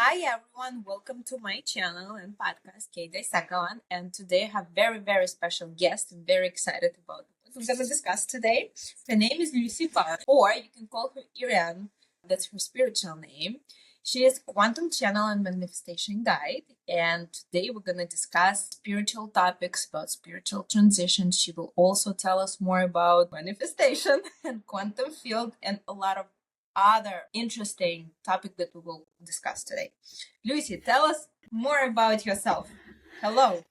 Hi everyone, welcome to my channel and podcast, Kay Sakawan. And today I have very special guest. I'm very excited about what we're gonna discuss today. Her name is Lucy Farr, or you can call her Iran. That's her spiritual name. She is quantum channel and manifestation guide. And today we're gonna discuss spiritual topics about spiritual transition. She will also tell us more about manifestation and quantum field and a lot of other interesting topic that we will discuss today. Lucy, tell us more about yourself. Hello.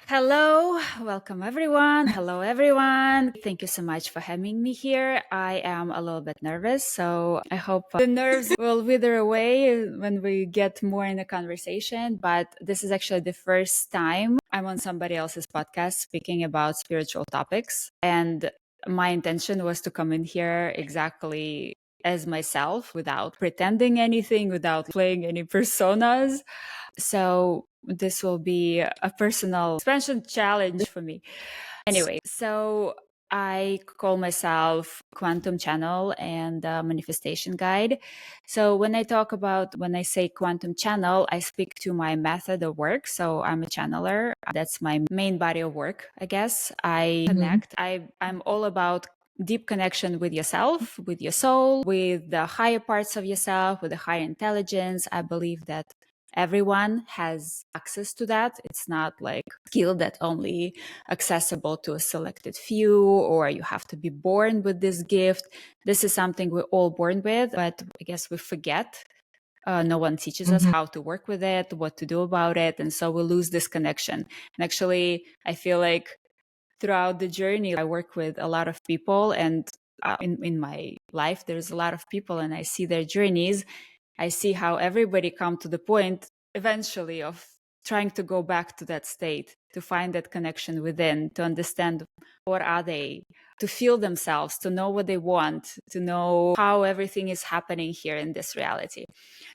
Hello, welcome everyone. Hello, everyone. Thank you so much for having me here. I am a little bit nervous, so I hope the nerves will wither away when we get more in the conversation. But this is actually the first time I'm on somebody else's podcast speaking about spiritual topics. And my intention was to come in here exactly as myself without pretending anything, without playing any personas. So this will be a personal expansion challenge for me. Anyway, so I call myself quantum channel and manifestation guide. So when I say quantum channel, I speak to my method of work. So I'm a channeler. That's my main body of work, I guess. I connect. I'm all about deep connection with yourself, with your soul, with the higher parts of yourself, with the higher intelligence. I believe that everyone has access to that. It's not like a skill that only accessible to a selected few, or you have to be born with this gift. This is something we're all born with, but I guess we forget. No one teaches us how to work with it, what to do about it. And so we lose this connection. And actually, I feel like throughout the journey, I work with a lot of people, and in my life, there's a lot of people, and I see their journeys. I see how everybody come to the point eventually of trying to go back to that state, to find that connection within, to understand what are they, to feel themselves, to know what they want, to know how everything is happening here in this reality.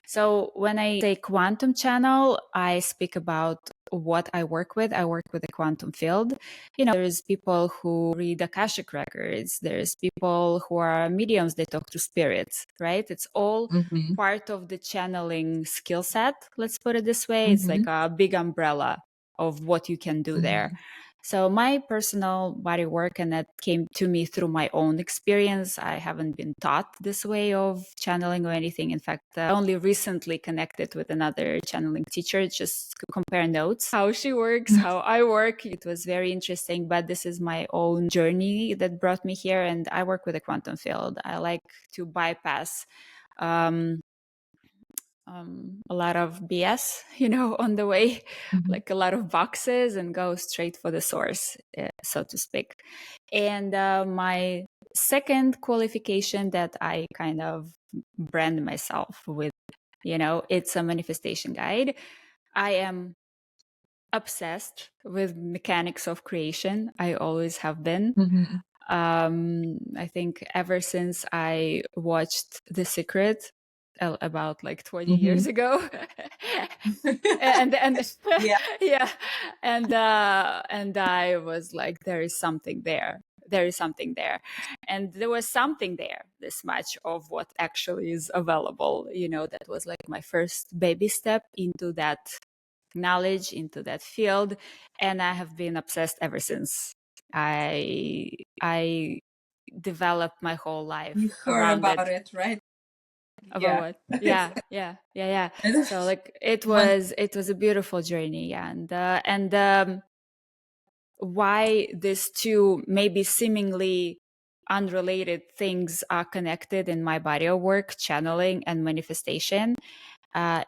So when I say quantum channel, I speak about what I work with. I work with the quantum field. There's people who read Akashic records. There's people who are mediums. They talk to spirits, right? It's all part of the channeling skill set. Let's put it this way. It's like a big umbrella of what you can do there. So my personal body work, and that came to me through my own experience. I haven't been taught this way of channeling or anything. In fact, I only recently connected with another channeling teacher, just to compare notes, how she works, how I work. It was very interesting, but this is my own journey that brought me here. And I work with the quantum field. I like to bypass a lot of BS, on the way, like a lot of boxes, and go straight for the source, so to speak. And my second qualification that I kind of brand myself with, it's a manifestation guide. I am obsessed with mechanics of creation. I always have been. I think ever since I watched The Secret about like 20 years ago, and yeah, and I was like, there is something there. There is something there, and there was something there. This much of what actually is available, that was like my first baby step into that knowledge, into that field, and I have been obsessed ever since. I developed my whole life You heard around about it, right? about what? Yeah. So like it was a beautiful journey, and why these two maybe seemingly unrelated things are connected in my body of work, channeling and manifestation. I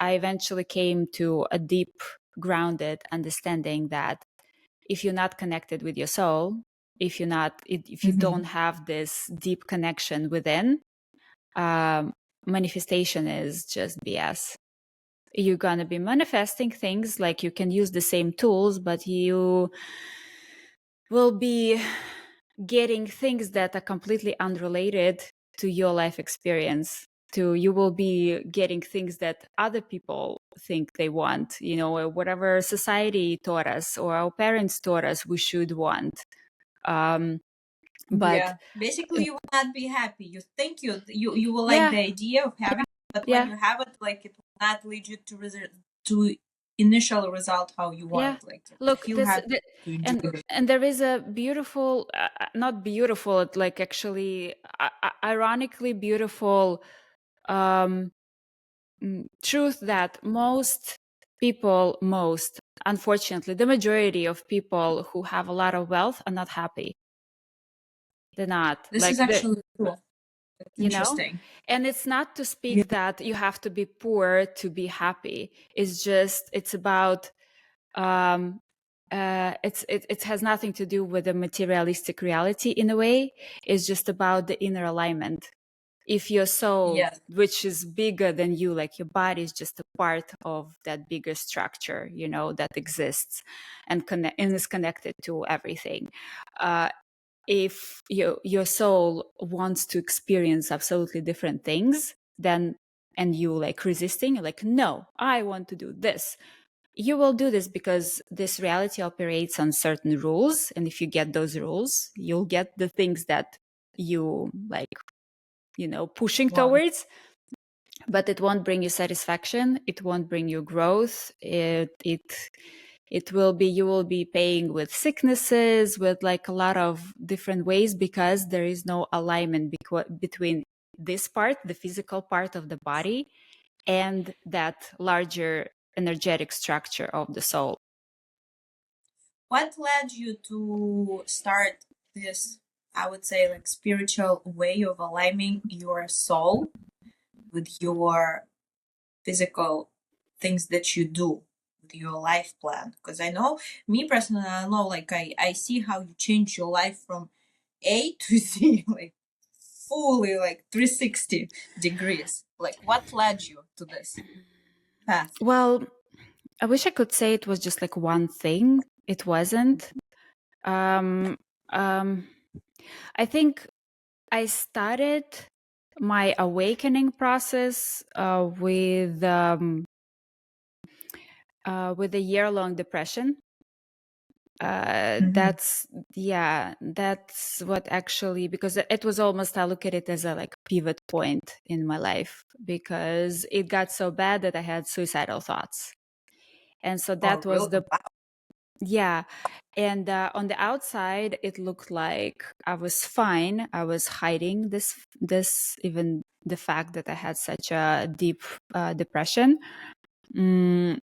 eventually came to a deep, grounded understanding that if you're not connected with your soul, if you don't have this deep connection within, manifestation is just BS. You're going to be manifesting things, like you can use the same tools, but you will be getting things that are completely unrelated to your life experience. You will be getting things that other people think they want, or whatever society taught us or our parents taught us we should want. But basically you will not be happy. You think you will like the idea of having, but when you have it, like it not lead you to initial result how you want, like to Look, feel happy, to enjoy it. and there is a beautiful, not beautiful, like actually, ironically beautiful um, truth that most, unfortunately, the majority of people who have a lot of wealth are not happy. They're not This like is actually cool. It's you know. interesting. And it's not to Yeah. speak that you have to be poor to be happy. It's about it has nothing to do with the materialistic reality in a way. It's just about the inner alignment. If your soul, Yes. which is bigger than you, like your body is just a part of that bigger structure, that exists and is connected to everything. If your soul wants to experience absolutely different things, and you like resisting, like, no, I want to do this, you will do this because this reality operates on certain rules. And if you get those rules, you'll get the things that you like, pushing Wow. towards. But it won't bring you satisfaction. It won't bring you growth. It will be, you will be paying with sicknesses, with like a lot of different ways, because there is no alignment between this part, the physical part of the body, and that larger energetic structure of the soul. What led you to start this, I would say, like spiritual way of aligning your soul with your physical things that you do, with your life plan? Because I know, me personally, I know, like I see how you change your life from A to Z, like fully like 360 degrees. Like what led you to this path? Well, I wish I could say it was just like one thing. It wasn't. Um, um, I think I started my awakening process with a year-long depression. Mhm. That's what actually, because it was almost, I look at it as a like pivot point in my life, because it got so bad that I had suicidal thoughts. And so Oh, that was really? the, Wow. yeah. And on the outside, it looked like I was fine. I was hiding even the fact that I had such a deep depression. Mm,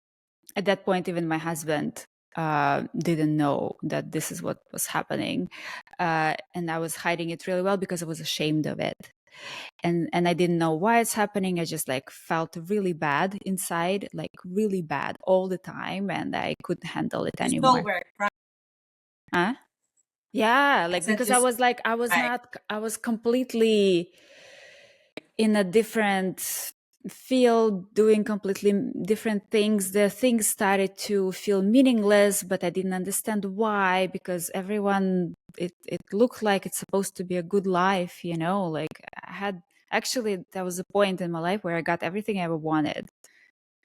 at that point, even my husband didn't know that this is what was happening. And I was hiding it really well because I was ashamed of it. And I didn't know why it's happening. I just like felt really bad inside, like really bad all the time. And I couldn't handle it You still anymore. were crying. Huh? Yeah, I like said because you still crying. I was completely in a different field, doing completely different things. The things started to feel meaningless, but I didn't understand why, because everyone, it looked like it's supposed to be a good life, like I had, actually, there was a point in my life where I got everything I ever wanted.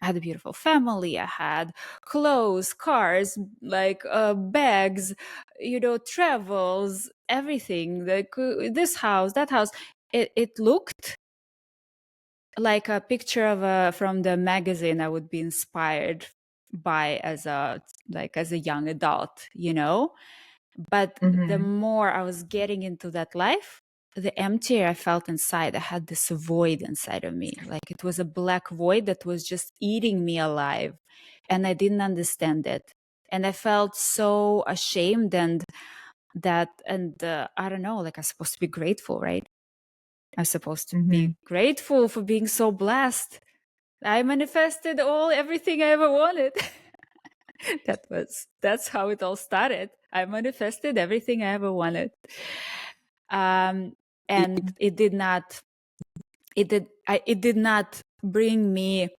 I had a beautiful family. I had clothes, cars, like bags, travels, everything. Like this house, that house. It looked like a picture of from the magazine I would be inspired by as a young adult. But the Mm-hmm. more I was getting into that life, the emptier I felt inside. I had this void inside of me. Like it was a black void that was just eating me alive. And I didn't understand it. And I felt so ashamed and I don't know, like I'm supposed to be grateful, right? I'm supposed to Mm-hmm. be grateful for being so blessed. I manifested everything I ever wanted. That's how it all started. I manifested everything I ever wanted. Um, and it did not bring me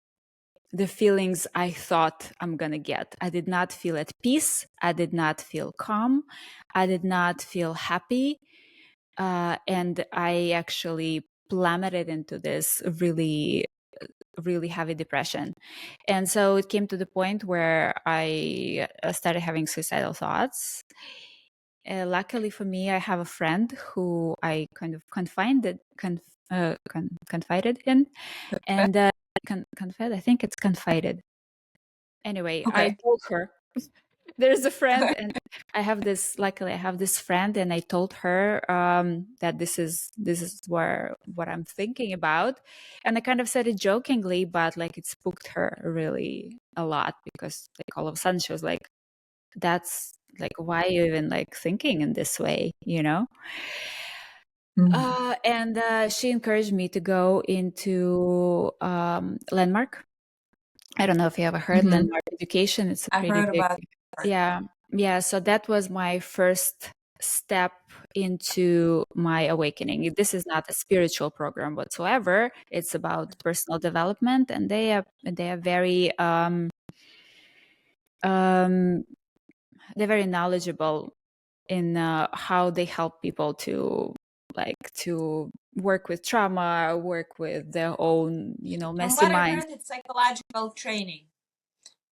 the feelings I thought I'm gonna get. I did not feel at peace. I did not feel calm. I did not feel happy. And I actually plummeted into this really, really heavy depression. And so it came to the point where I started having suicidal thoughts. Luckily for me, I have a friend who I kind of confided in, and confed. I think it's confided. Anyway, I Okay. told her there's a friend, and I have this. Luckily, I have this friend, and I told her that this is what I'm thinking about, and I kind of said it jokingly, but like it spooked her really a lot because like all of a sudden she was like, "That's like why are you even like thinking in this way?" You know. Mhm. And she encouraged me to go into Landmark. I don't know if you ever heard Mhm. Landmark Education. It's a I pretty heard big, about it. yeah, yeah. So that was my first step into my awakening. This is not a spiritual program whatsoever. It's about personal development, and they are very um, they're very knowledgeable in how they help people to work with trauma, work with their own From messy what I minds. heard, it's psychological training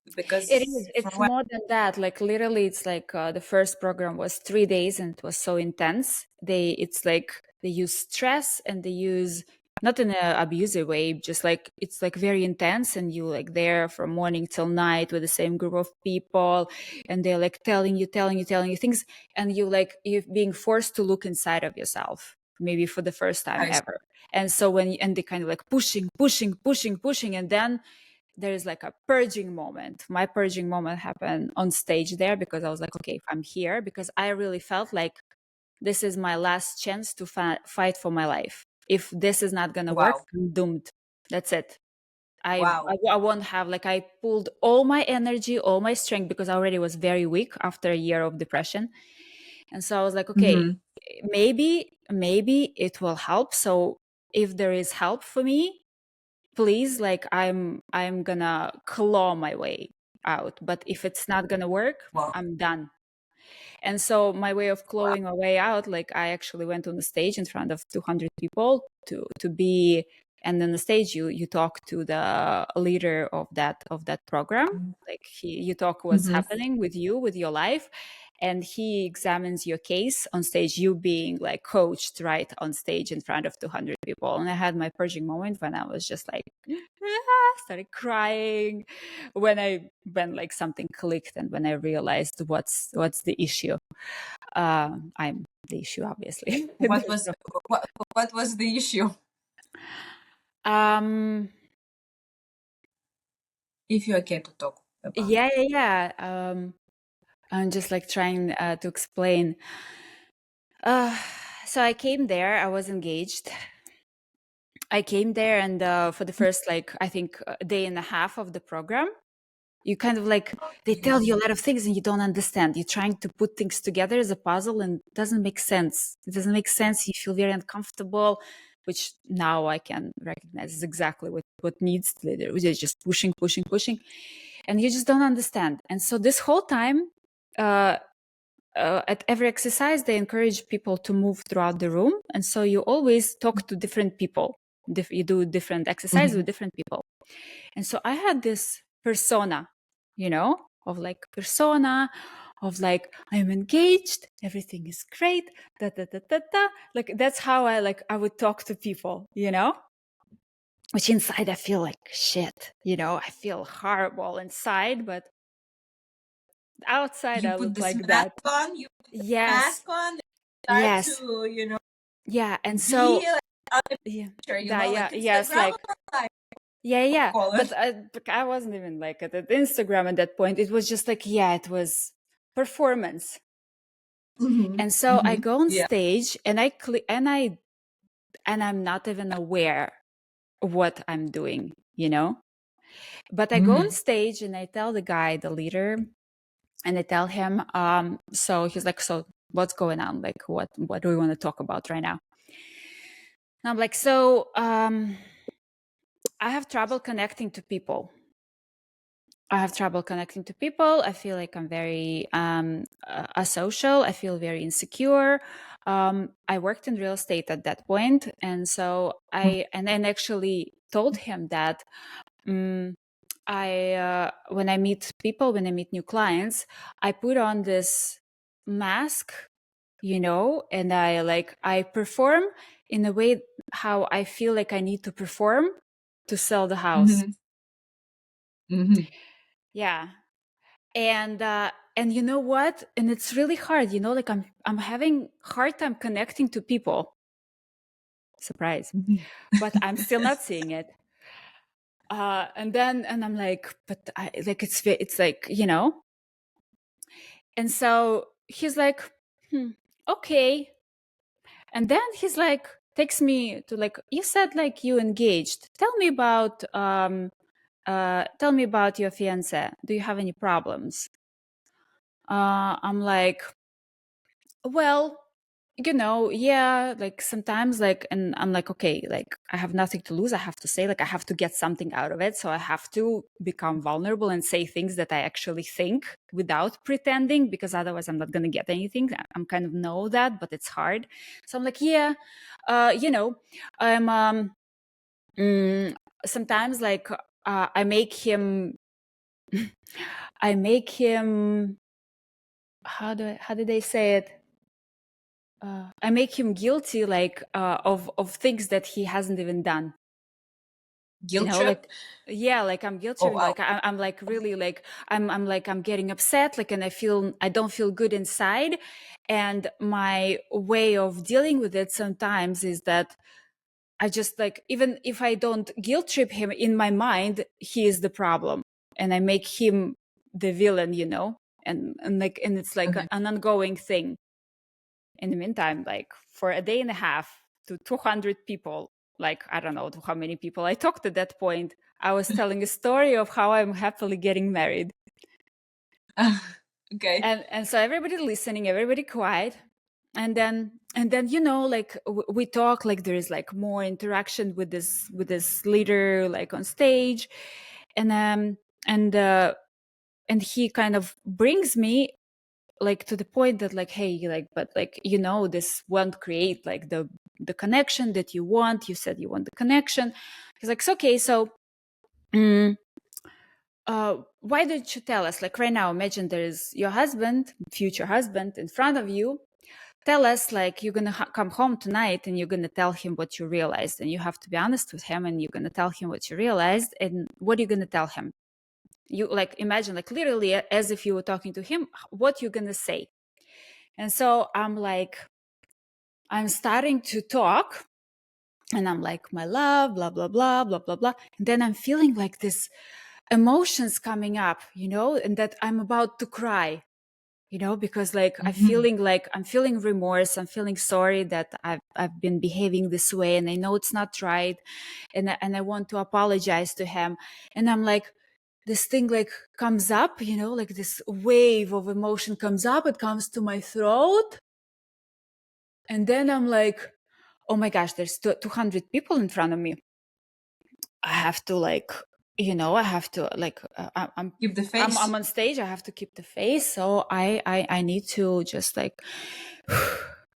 It because is. from It's what more than that. Like literally, it's like the first program was 3 days, and it was so intense. It's like they use stress, and they use not in an abusive way, just like it's like very intense, and you like there from morning till night with the same group of people, and they're like telling you things, and you're being forced to look inside of yourself, maybe for the first time I ever. And so and they kind of like pushing, and then there is like a purging moment. My purging moment happened on stage there because I was like, okay, if I'm here, because I really felt like this is my last chance to fight for my life. If this is not going to work, wow, I'm doomed. That's it. I, wow. I I won't have like I pulled all my energy, all my strength because I already was very weak after a year of depression. And so I was like, okay, Mhm. maybe it will help. So if there is help for me, please, like I'm gonna claw my way out, but if it's not gonna work, Wow. I'm done. And so my way of Wow. clawing my way out, like I actually went on the stage in front of 200 people to be, and then the stage you talk to the leader of that program, like you talk what's Mhm. happening with you with your life, and he examines your case on stage, you being like coached right on stage in front of 200 people. And I had my purging moment when I was just like started crying when like something clicked, and when I realized what's the issue. I'm the issue, obviously. What was what was the issue? um If you're okay to talk about it. yeah. I'm just like trying to explain. uh so I came there, I was engaged. I came there, and for the first like I think a day and a half of the program, you kind of like they tell you a lot of things and you don't understand. You're trying to put things together as a puzzle and it doesn't make sense. It doesn't make sense. You feel very uncomfortable, which now I can recognize is exactly what needs. They're just pushing, and you just don't understand. And so this whole time, uh, at every exercise, they encourage people to move throughout the room, and so you always talk to different people. You do different exercises with Mhm. different people. And so I had this persona, of like persona of like I'm engaged, everything is great, da da da da da. Like that's how I would talk to people, which inside I feel like shit, I feel horrible inside, but outside You I put look this like mask that. on, you put the Yes, mask on, start yes, to, yeah. And be so like on the yeah, picture, that, like yeah, yes, Instagram like like yeah. call But it. I wasn't even like at Instagram at that point. It was just like, yeah, it was performance. Mhm. And so I Mhm. go on Yeah. stage, and I click, and I'm not even aware of what I'm doing, But I go on Mhm. stage, and I tell the guy, the leader, and I tell him, so he's like, so what's going on? Like, what do we want to talk about right now? And I'm like, so I have trouble connecting to people. I have trouble connecting to people. I feel like I'm very asocial. I feel very insecure. I worked in real estate at that point, and so I actually told him that I when I meet people, when I meet new clients, I put on this mask, and I perform in a way how I feel like I need to perform, to sell the house. Yeah. And you know what? And it's really hard, like I'm having hard time connecting to people. Surprise. But I'm still not seeing it. And I'm like, but I like it's like, And so he's like, okay. And then he's like, takes me to like, you said like you engaged. Tell me about your fiance. Do you have any problems? I'm like, well, yeah, like sometimes like, and I'm like, okay, like I have nothing to lose. I have to say, like, I have to get something out of it. So I have to become vulnerable and say things that I actually think without pretending, because otherwise I'm not going to get anything. I'm kind of know that, but it's hard. So I'm like, yeah, I'm, sometimes like, I make him, how did they say it? I make him guilty, like of things that he hasn't even done. Guilt trip? Like, yeah, like I'm guilt Oh, tripping. wow. Like I'm like really like I'm like I'm getting upset. Like, and I don't feel good inside. And my way of dealing with it sometimes is that I just like, even if I don't guilt trip him, in my mind, he is the problem, and I make him the villain, and it's like an ongoing thing. In the meantime, like for a day and a half to 200 people, like I don't know to how many people I talked at that point, I was telling a story of how I'm happily getting married. Okay. And so everybody listening, everybody quiet. And then like we talk, like there is like more interaction with this leader, like on stage. And he kind of brings me like to the point that like, hey, like, but like, this won't create like the connection that you want. You said you want the connection. He's like, okay, so why don't you tell us, like right now, imagine there is your husband, future husband, in front of you. Tell us, like, you're gonna come home tonight and you're gonna tell him what you realized, and you have to be honest with him, and you're gonna tell him what you realized. And what are you gonna tell him? You like imagine, like literally as if you were talking to him, what you're gonna say. And so I'm like, I'm starting to talk, and I'm like, my love, blah blah blah blah blah blah. And then I'm feeling like this emotions coming up, and that I'm about to cry, because like I'm feeling remorse. I'm feeling sorry that I've been behaving this way, and I know it's not right, and I want to apologize to him. And I'm like, this thing like comes up, like this wave of emotion comes up. It comes to my throat, and then I'm like, oh my gosh, there's 200 people in front of me. I have to like, I have to like, I'm Keep the face. I'm on stage. I have to keep the face. So I need to just like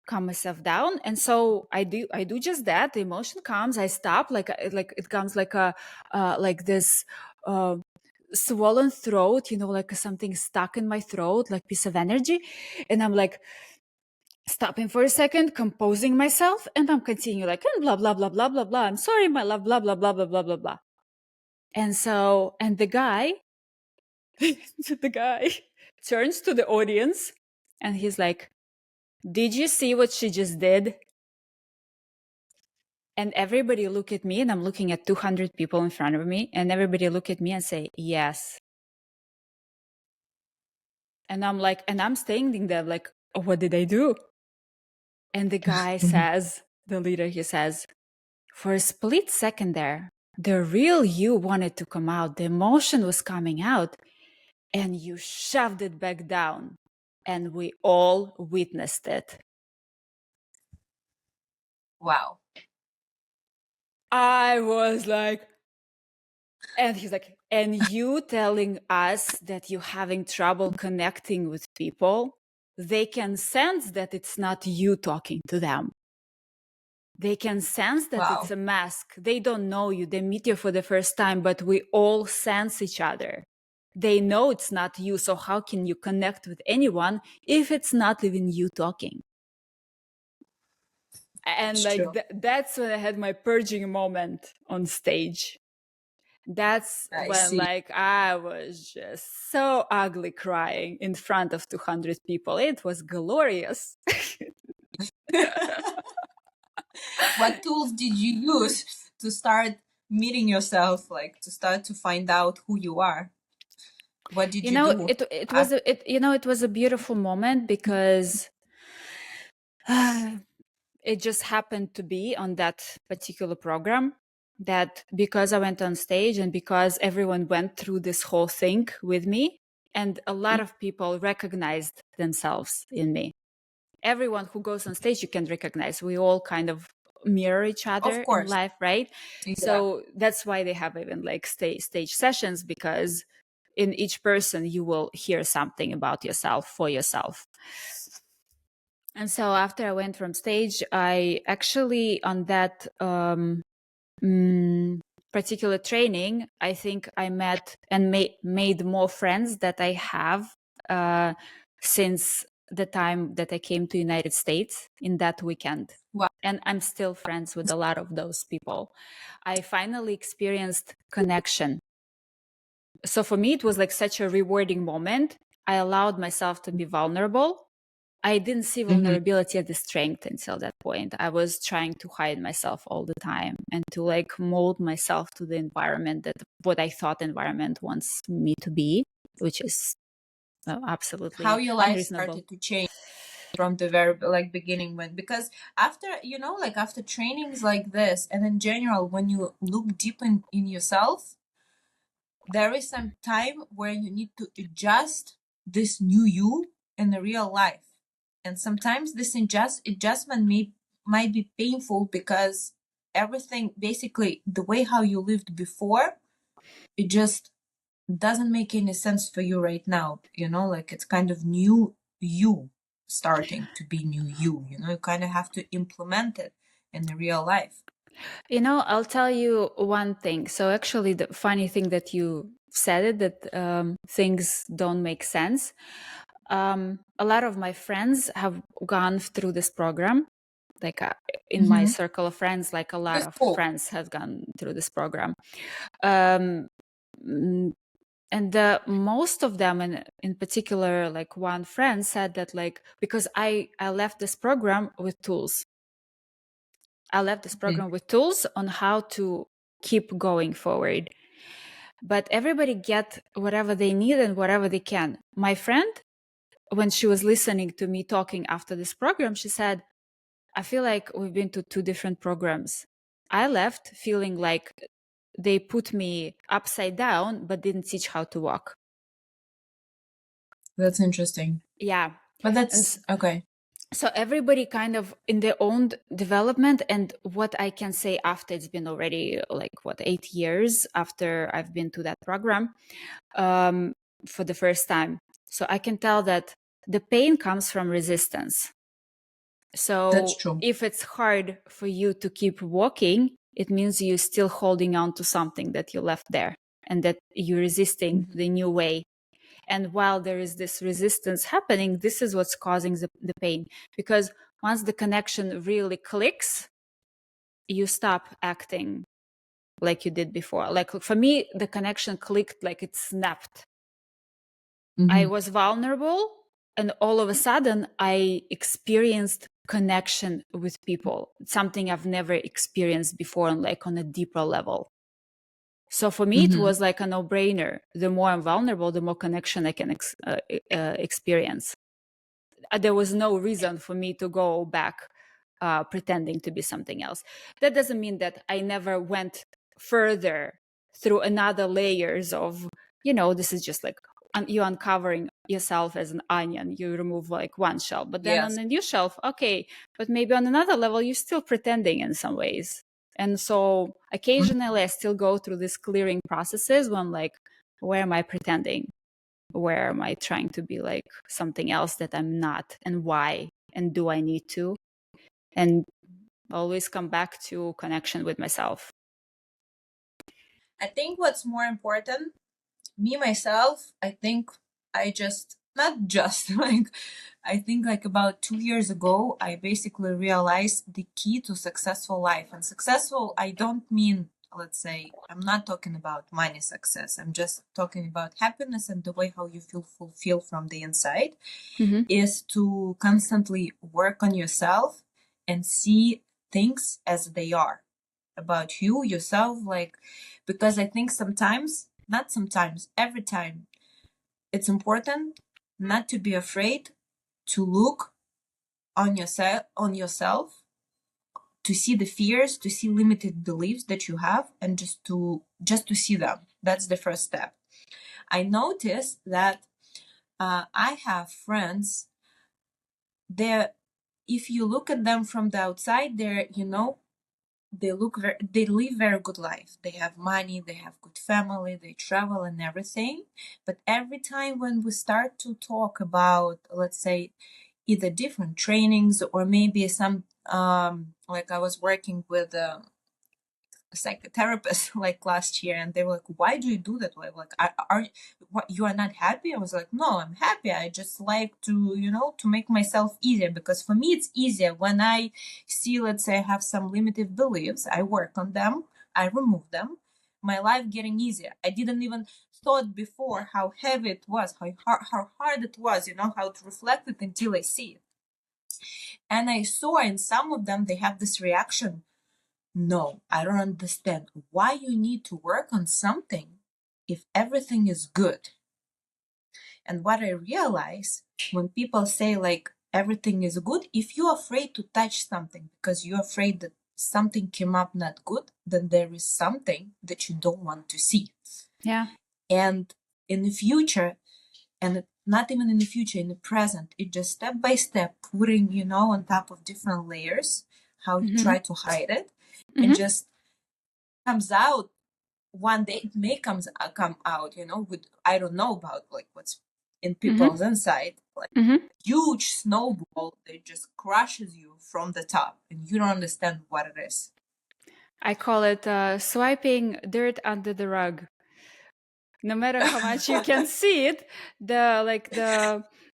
calm myself down. And so I do just that. The emotion comes. I stop. Like it comes like like this swollen throat. Like something stuck in my throat, like piece of energy. And I'm like stopping for a second, composing myself, and I'm continuing like, and blah blah blah blah blah blah. I'm sorry, my love, blah blah blah blah blah blah blah. And so, and the guy, the guy turns to the audience and he's like, did you see what she just did? And everybody look at me, and I'm looking at 200 people in front of me, and everybody look at me and say, yes. And I'm like, and I'm standing there like, oh, what did I do? And the guy says, the leader, he says, for a split second there, the real you wanted to come out. The emotion was coming out, and you shoved it back down, and we all witnessed it. Wow. I was like, and he's like, and you telling us that you're having trouble connecting with people, they can sense that it's not you talking to them. They can sense that it's a mask. They don't know you. They meet you for the first time, but we all sense each other. They know it's not you. So how can you connect with anyone if it's not even you talking? And It's like true. that's when I had my purging moment on stage. That's I when see. like I was just so ugly crying in front of 200 people. It was glorious. What tools did you use to start meeting yourself, like to start to find out who you are? What did You you know, do? it was it was a beautiful moment because it just happened to be on that particular program that because I went on stage and because everyone went through this whole thing with me, and a lot of people recognized themselves in me. Everyone who goes on stage, you can recognize. We all kind of mirror each Of other in course. life, right? Yeah. So that's why they have even like stage sessions, because in each person you will hear something about yourself for yourself. And so after I went from stage, I actually on that particular training, I think I met and made more friends that I have since the time that I came to United States in that weekend. Wow. And I'm still friends with a lot of those people. I finally experienced connection. So for me, it was like such a rewarding moment. I allowed myself to be vulnerable. I didn't see Mm-hmm. vulnerability as a strength until that point. I was trying to hide myself all the time and to like mold myself to the environment that what I thought environment wants me to be, which is How absolutely your life unreasonable. started to change from the very like beginning, when, because after, like after trainings like this, and in general, when you look deep in yourself, there is some time where you need to adjust this new you in the real life. And sometimes this adjustment might be painful, because everything, basically the way how you lived before, it just doesn't make any sense for you right now. Like it's kind of new you starting to be new you kind of have to implement it in the real life. I'll tell you one thing. So actually, the funny thing that you said it, that things don't make sense. A lot of my friends have gone through this program. Like in my Mm-hmm. circle of friends, like a lot That's of cool. friends have gone through this program. Um, mm, and most of them, and in particular, like one friend said that, like, because I left this program with tools. I left this Mm-hmm. program with tools on how to keep going forward. But everybody get whatever they need and whatever they can. My friend, when she was listening to me talking after this program, she said, I feel like we've been to two different programs. I left feeling like they put me upside down, but didn't teach how to walk. That's interesting. Yeah. But And that's okay. so everybody kind of in their own development. And what I can say after it's been already like 8 years after I've been to that program for the first time. So I can tell that the pain comes from resistance. That's So true. if it's hard for you to keep walking, it means you're still holding on to something that you left there and that you're resisting Mm-hmm. the new way. And while there is this resistance happening, this is what's causing the pain. Because once the connection really clicks, you stop acting like you did before. Like for me, the connection clicked, like it snapped. I Mm-hmm. was vulnerable, and all of a sudden I experienced connection with people, something I've never experienced before, and like on a deeper level. So for me, it Mm-hmm. was like a no-brainer. The more I'm vulnerable, the more connection I can experience. There was no reason for me to go back pretending to be something else. That doesn't mean that I never went further through another layers of, this is just like you uncovering yourself as an onion. You remove like one shell, but then on Yes. the new shelf, okay, but maybe on another level, you're still pretending in some ways. And so occasionally I still go through these clearing processes when I'm like, where am I pretending? Where am I trying to be like something else that I'm not, and why? And do I need to? And always come back to connection with myself. I think what's more important, me myself, I think I just not just like I think like about 2 years ago, I basically realized the key to successful life. And successful, I don't mean let's say, I'm not talking about money success. I'm just talking about happiness and the way how you feel fulfilled from the inside, Mm-hmm. is to constantly work on yourself and see things as they are about you, yourself. Like, because I think sometimes, not sometimes, every time, it's important not to be afraid to look on yourself, to see the fears, to see limited beliefs that you have, and just to see them. That's the first step. I noticed that I have friends. They're, if you look at them from the outside, they live very good life. They have money, they have good family, they travel and everything. But every time when we start to talk about, let's say, either different trainings or maybe some, like I was working with psychotherapist like last year, and they were like, why do you do that? Like, are what, you are not happy? I was like, no, I'm happy. I just like to, to make myself easier, because for me it's easier when I see, let's say, I have some limited beliefs, I work on them, I remove them, my life getting easier. I didn't even thought before how heavy it was, how hard it was, how to reflect it until I see it. And I saw in some of them they have this reaction. No, I don't understand why you need to work on something if everything is good. And what I realize, when people say like everything is good, if you're afraid to touch something because you're afraid that something came up not good, then there is something that you don't want to see. Yeah. And in the future, and not even in the future, in the present, it just step by step putting, on top of different layers, how you try to hide it, and just comes out one day. It may come out, with, I don't know about like what's in people's inside, like huge snowball that just crushes you from the top and you don't understand what it is. I call it swiping dirt under the rug. No matter how much you can see it, the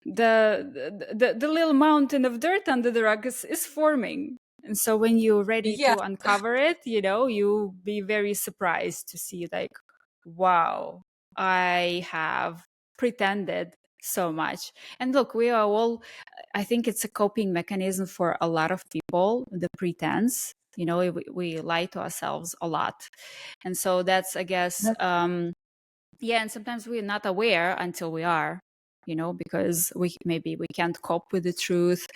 little mountain of dirt under the rug is forming. And so when you're ready Yeah. to uncover it, you'll be very surprised to see like, wow, I have pretended so much. And look, we are all, I think it's a coping mechanism for a lot of people, the pretense. We lie to ourselves a lot. And so that's, I guess, yeah, and sometimes we're not aware until we are, because we can't cope with the truth.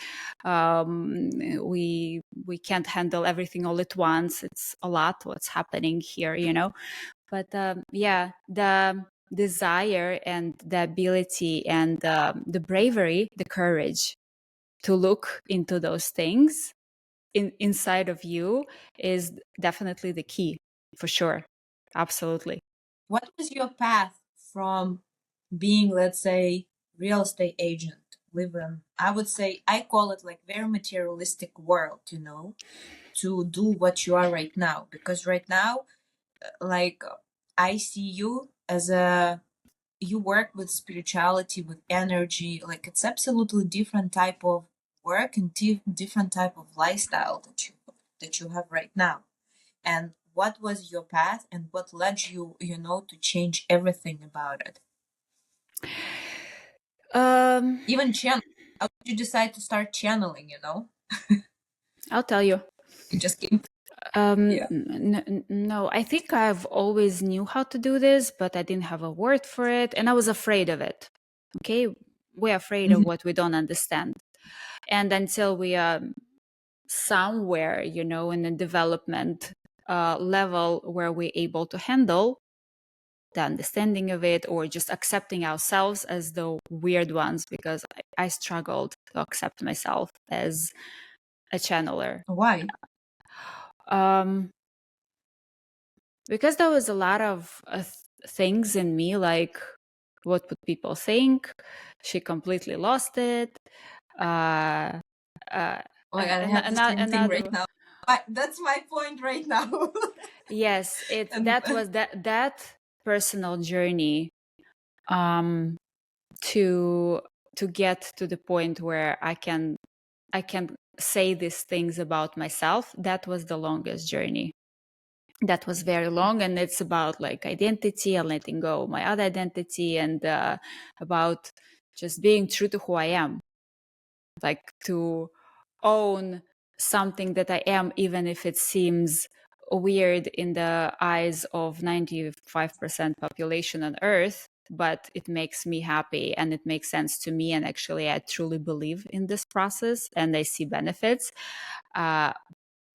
We can't handle everything all at once. It's a lot what's happening here, but yeah, the desire and the ability and the bravery, the courage to look into those things inside of you is definitely the key, for sure. Absolutely. What was your path from being, let's say, real estate agent, living, I would say, I call it like very materialistic world, to do what you are right now? Because right now, like, I see you as you work with spirituality, with energy, like it's absolutely different type of work and different type of lifestyle that you have right now. And what was your path and what led you, to change everything about it? Even channel. How did you decide to start channeling, I'll tell you. It just came. Yeah. No, I think I've always knew how to do this, but I didn't have a word for it, and I was afraid of it. Okay, we're afraid of what we don't understand, and until we are somewhere, in a development level where we're able to handle the understanding of it, or just accepting ourselves as the weird ones, because I struggled to accept myself as a channeler. Why? Um, because there was a lot of things in me, like, what would people think? She completely lost it. Uh, Oh my God, I have the same thing right now. That's my point right now. Yes, And that was that personal journey, to get to the point where I can say these things about myself. That was the longest journey. that was very long, and it's about like identity and letting go of my other identity, and about just being true to who I am, like to own something that I am, even if it seems weird in the eyes of 95% population on earth, but it makes me happy and it makes sense to me, and actually I truly believe in this process and I see benefits.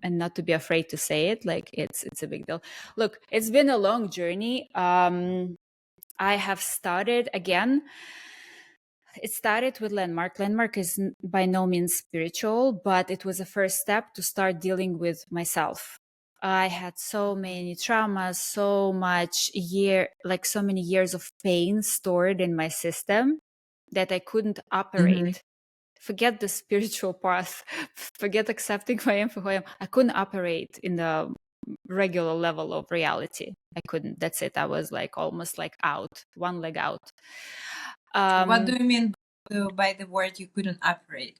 And not to be afraid to say it, like it's a big deal. Look, it's been a long journey. I have started again. It started with Landmark. Landmark is by no means spiritual, but it was a first step to start dealing with myself. I had so many traumas, so many years of pain stored in my system that I couldn't operate. Forget the spiritual path, forget accepting who I am for who I am. I couldn't operate in the regular level of reality. I couldn't. That's it. I was like almost like out, one leg out. What do you mean by the word you couldn't operate?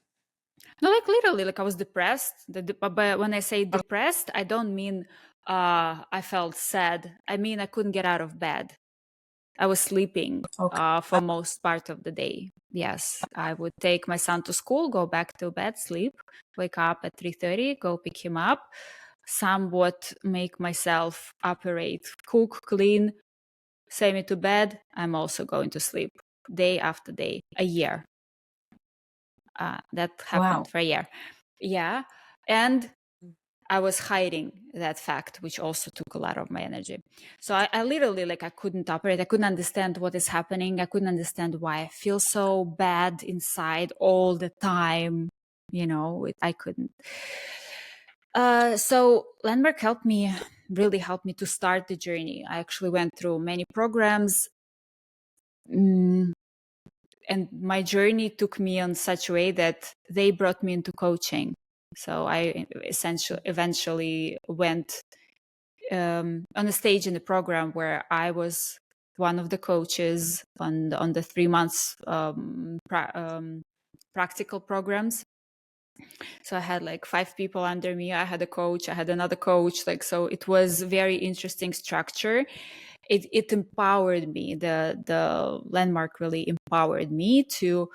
No, like literally, like I was depressed. But when I say depressed, I don't mean I felt sad. I mean I couldn't get out of bed. I was sleeping Okay. for most part of the day. Yes, I would take my son to school, go back to bed, sleep, wake up at 3:30, go pick him up, somewhat make myself operate, cook, clean, send me to bed. I'm also going to sleep day after day, a year. That happened Wow. for a year. Yeah. And I was hiding that fact, which also took a lot of my energy. So I literally, like, I couldn't operate. I couldn't understand what is happening. I couldn't understand why I feel so bad inside all the time. I couldn't. So Landmark really helped me to start the journey. I actually went through many programs. And my journey took me on such a way that they brought me into coaching. So I eventually went on a stage in the program where I was one of the coaches on the 3 months practical programs. So I had like 5 people under me. I had a coach, I had another coach. Like, so it was very interesting structure. It empowered me. The Landmark really empowered me to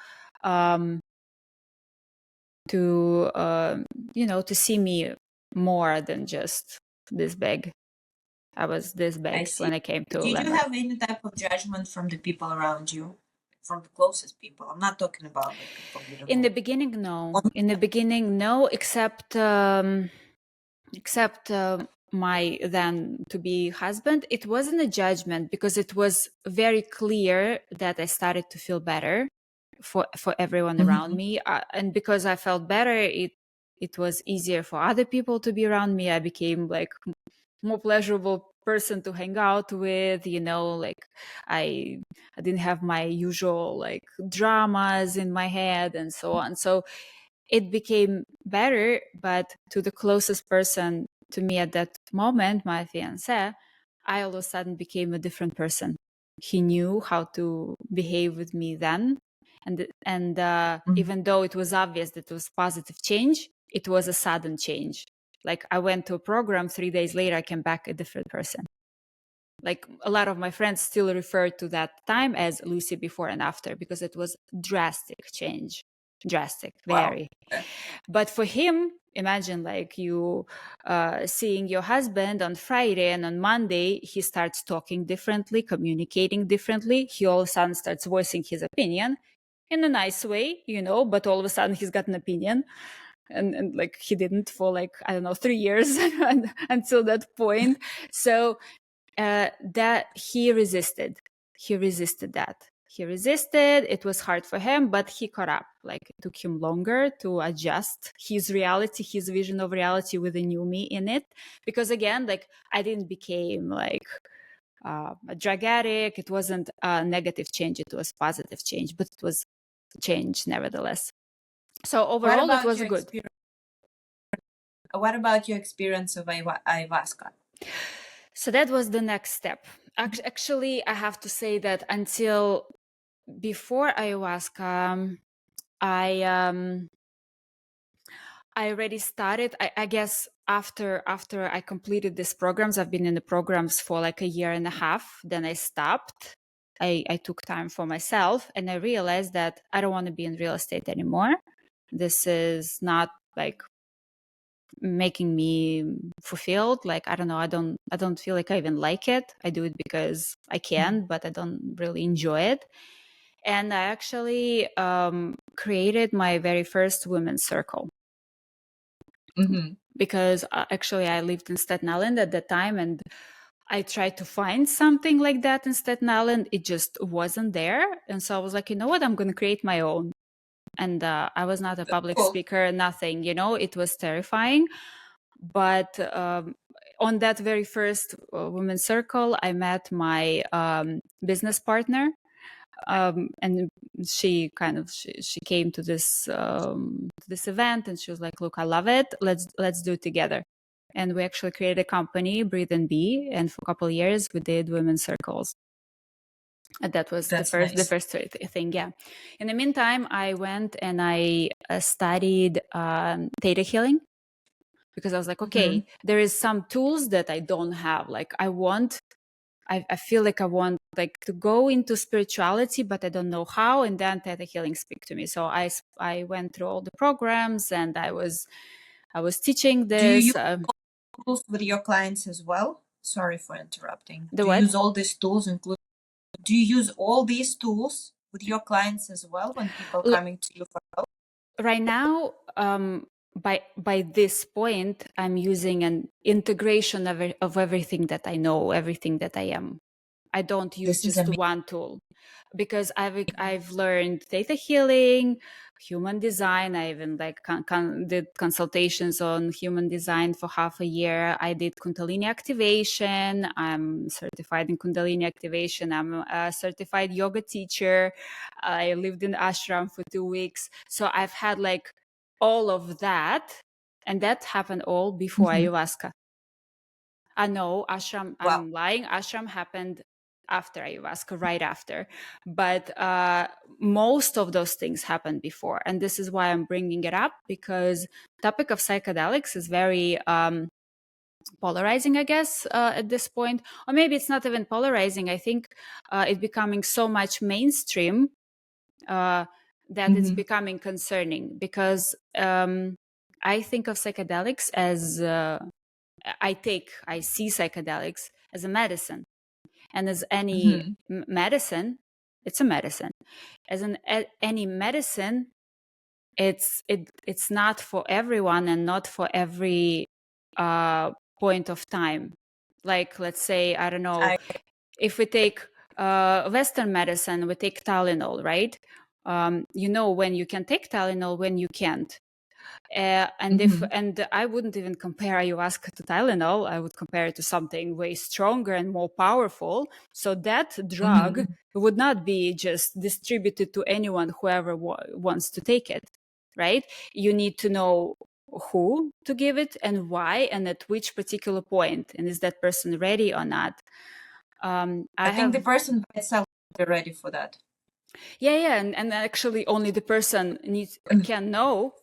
see me more than just this big. I was this I big see. when I came to Did you Landmark. have any type of judgment from the people around you, from the closest people? I'm not talking about like people you don't In the know. beginning, no. In the beginning, no, except my then to be husband. It wasn't a judgment because it was very clear that I started to feel better for everyone around me, and because I felt better, it was easier for other people to be around me. I became like more pleasurable person to hang out with, like I didn't have my usual like dramas in my head and so on. So it became better. But to the closest person to me at that moment, my fiance, I all of a sudden became a different person. He knew how to behave with me then, and even though it was obvious that it was positive change, it was a sudden change. Like I went to a program, 3 days later I came back a different person. Like a lot of my friends still refer to that time as Lucy before and after, because it was drastic change. Drastic, very. Wow. But for him, imagine like you seeing your husband on Friday, and on Monday he starts talking differently, communicating differently. He all of a sudden starts voicing his opinion in a nice way, but all of a sudden he's got an opinion. And like he didn't for like, I don't know, 3 years until that point. So that he resisted that. He resisted. It was hard for him, but he caught up. Like it took him longer to adjust his reality, his vision of reality with a new me in it. Because again, like I didn't become like a drug addict. It wasn't a negative change. It was positive change, but it was change nevertheless. So overall, it was good. What about your experience of ayahuasca? So that was the next step. Actually, I have to say that until before ayahuasca, I already started. I guess after I completed these programs, I've been in the programs for like a year and a half. Then I stopped. I took time for myself, and I realized that I don't want to be in real estate anymore. This is not like making me fulfilled. Like, I don't know, I don't feel like I even like it. I do it because I can, but I don't really enjoy it. And I actually created my very first women's circle. Because actually I lived in Staten Island at that time, and I tried to find something like that in Staten Island. It just wasn't there. And so I was like, you know what, I'm going to create my own. And I was not a public Cool. speaker, nothing, it was terrifying. But on that very first women's circle, I met my business partner. And she came to this event, and she was like, look, I love it, let's do it together. And we actually created a company, Breathe and Be, and for a couple of years we did women's circles. And that was the first thing. Yeah. In the meantime, I went and I studied theta healing, because I was like, okay, there is some tools that I don't have. Like I feel like I want like to go into spirituality, but I don't know how. And then theta healing speak to me. So I went through all the programs, and I was teaching this. Do you use tools with your clients as well? Sorry for interrupting. Do you what? use all these tools, do you use all these tools with your clients as well when people coming to you for help? Right now, by this point, I'm using an integration of everything that I know, everything that I am. I don't use just one tool, because I've learned theta healing, human design. I even did consultations on human design for half a year. I did Kundalini activation. I'm certified in Kundalini activation. I'm a certified yoga teacher. I lived in ashram for 2 weeks. So I've had like all of that, and that happened all before ayahuasca. I know ashram. Wow. I'm lying. Ashram happened after ayahuasca, right after. But most of those things happened before, and this is why I'm bringing it up, because topic of psychedelics is very polarizing, I guess, at this point. Or maybe it's not even polarizing. I think it's becoming so much mainstream that it's becoming concerning, because I think of psychedelics as I see psychedelics as a medicine, and as any medicine, it's a medicine. As any medicine, it's not for everyone and not for every point of time. Like, let's say, I don't know, if we take Western medicine, we take Tylenol, right? When you can take Tylenol, when you can't. And I wouldn't even compare ayahuasca to Tylenol. I would compare it to something way stronger and more powerful. So that drug would not be just distributed to anyone, whoever wants to take it, right? You need to know who to give it and why, and at which particular point, and is that person ready or not. I think the person by itself is ready for that. Yeah, and actually only the person can know,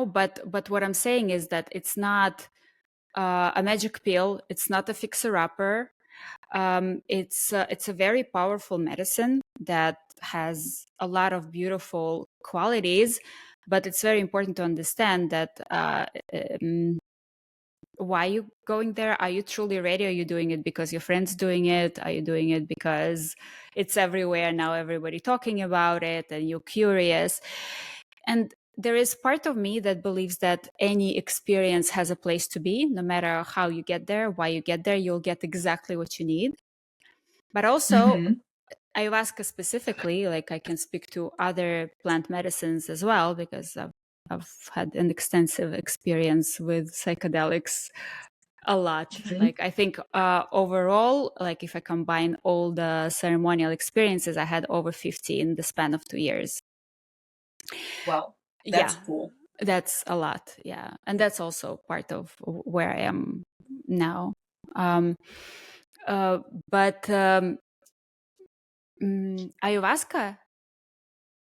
but what I'm saying is that it's not a magic pill, it's not a fixer-upper. It's a very powerful medicine that has a lot of beautiful qualities, but it's very important to understand that why are you going there? Are you truly ready? Are you doing it because your friend's doing it? Are you doing it because it's everywhere now, everybody talking about it, and you're curious? And there is part of me that believes that any experience has a place to be. No matter how you get there, why you get there, you'll get exactly what you need. But also ayahuasca specifically, like I can speak to other plant medicines as well, because I've had an extensive experience with psychedelics. A lot. Like, I think overall, like if I combine all the ceremonial experiences, I had over 50 in the span of 2 years. Wow, that's cool. That's a lot. Yeah. And that's also part of where I am now. But